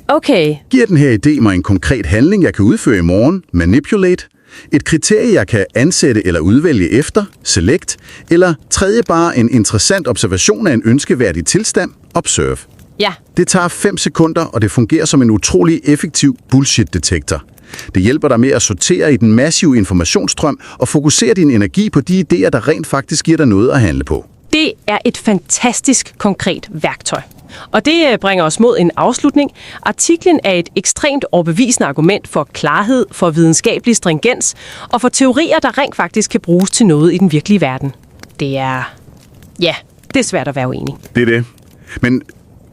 Okay. Giver den her idé mig en konkret handling, jeg kan udføre i morgen? Manipulate. Et kriterie, jeg kan ansætte eller udvælge efter? Select. Eller tredje bare en interessant observation af en ønskeværdig tilstand? Observe. Ja. Det tager 5 sekunder, og det fungerer som en utrolig effektiv bullshit-detektor. Det hjælper dig med at sortere i den massive informationsstrøm og fokusere din energi på de idéer, der rent faktisk giver dig noget at handle på. Det er et fantastisk konkret værktøj. Og det bringer os mod en afslutning. Artiklen er et ekstremt overbevisende argument for klarhed, for videnskabelig stringens og for teorier, der rent faktisk kan bruges til noget i den virkelige verden. Det er svært at være uenig. Det er det.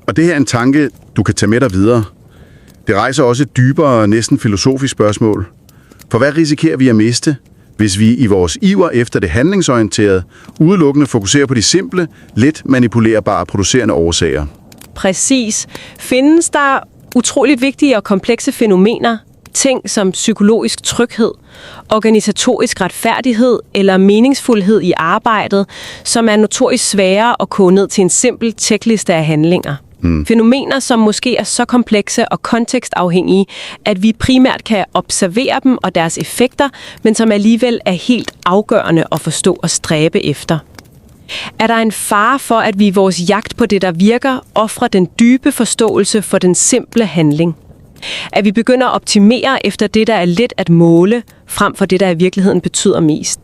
Og det her er en tanke, du kan tage med dig videre. Det rejser også et dybere, næsten filosofisk spørgsmål. For hvad risikerer vi at miste, hvis vi i vores iver efter det handlingsorienterede udelukkende fokuserer på de simple, let manipulerbare producerende årsager? Præcis. Findes der utroligt vigtige og komplekse fænomener, ting som psykologisk tryghed, organisatorisk retfærdighed eller meningsfuldhed i arbejdet, som er notorisk svære at koge ned til en simpel checkliste af handlinger? Fænomener, som måske er så komplekse og kontekstafhængige, at vi primært kan observere dem og deres effekter, men som alligevel er helt afgørende at forstå og stræbe efter. Er der en fare for, at vi i vores jagt på det, der virker, ofrer den dybe forståelse for den simple handling? At vi begynder at optimere efter det, der er let at måle, frem for det, der i virkeligheden betyder mest?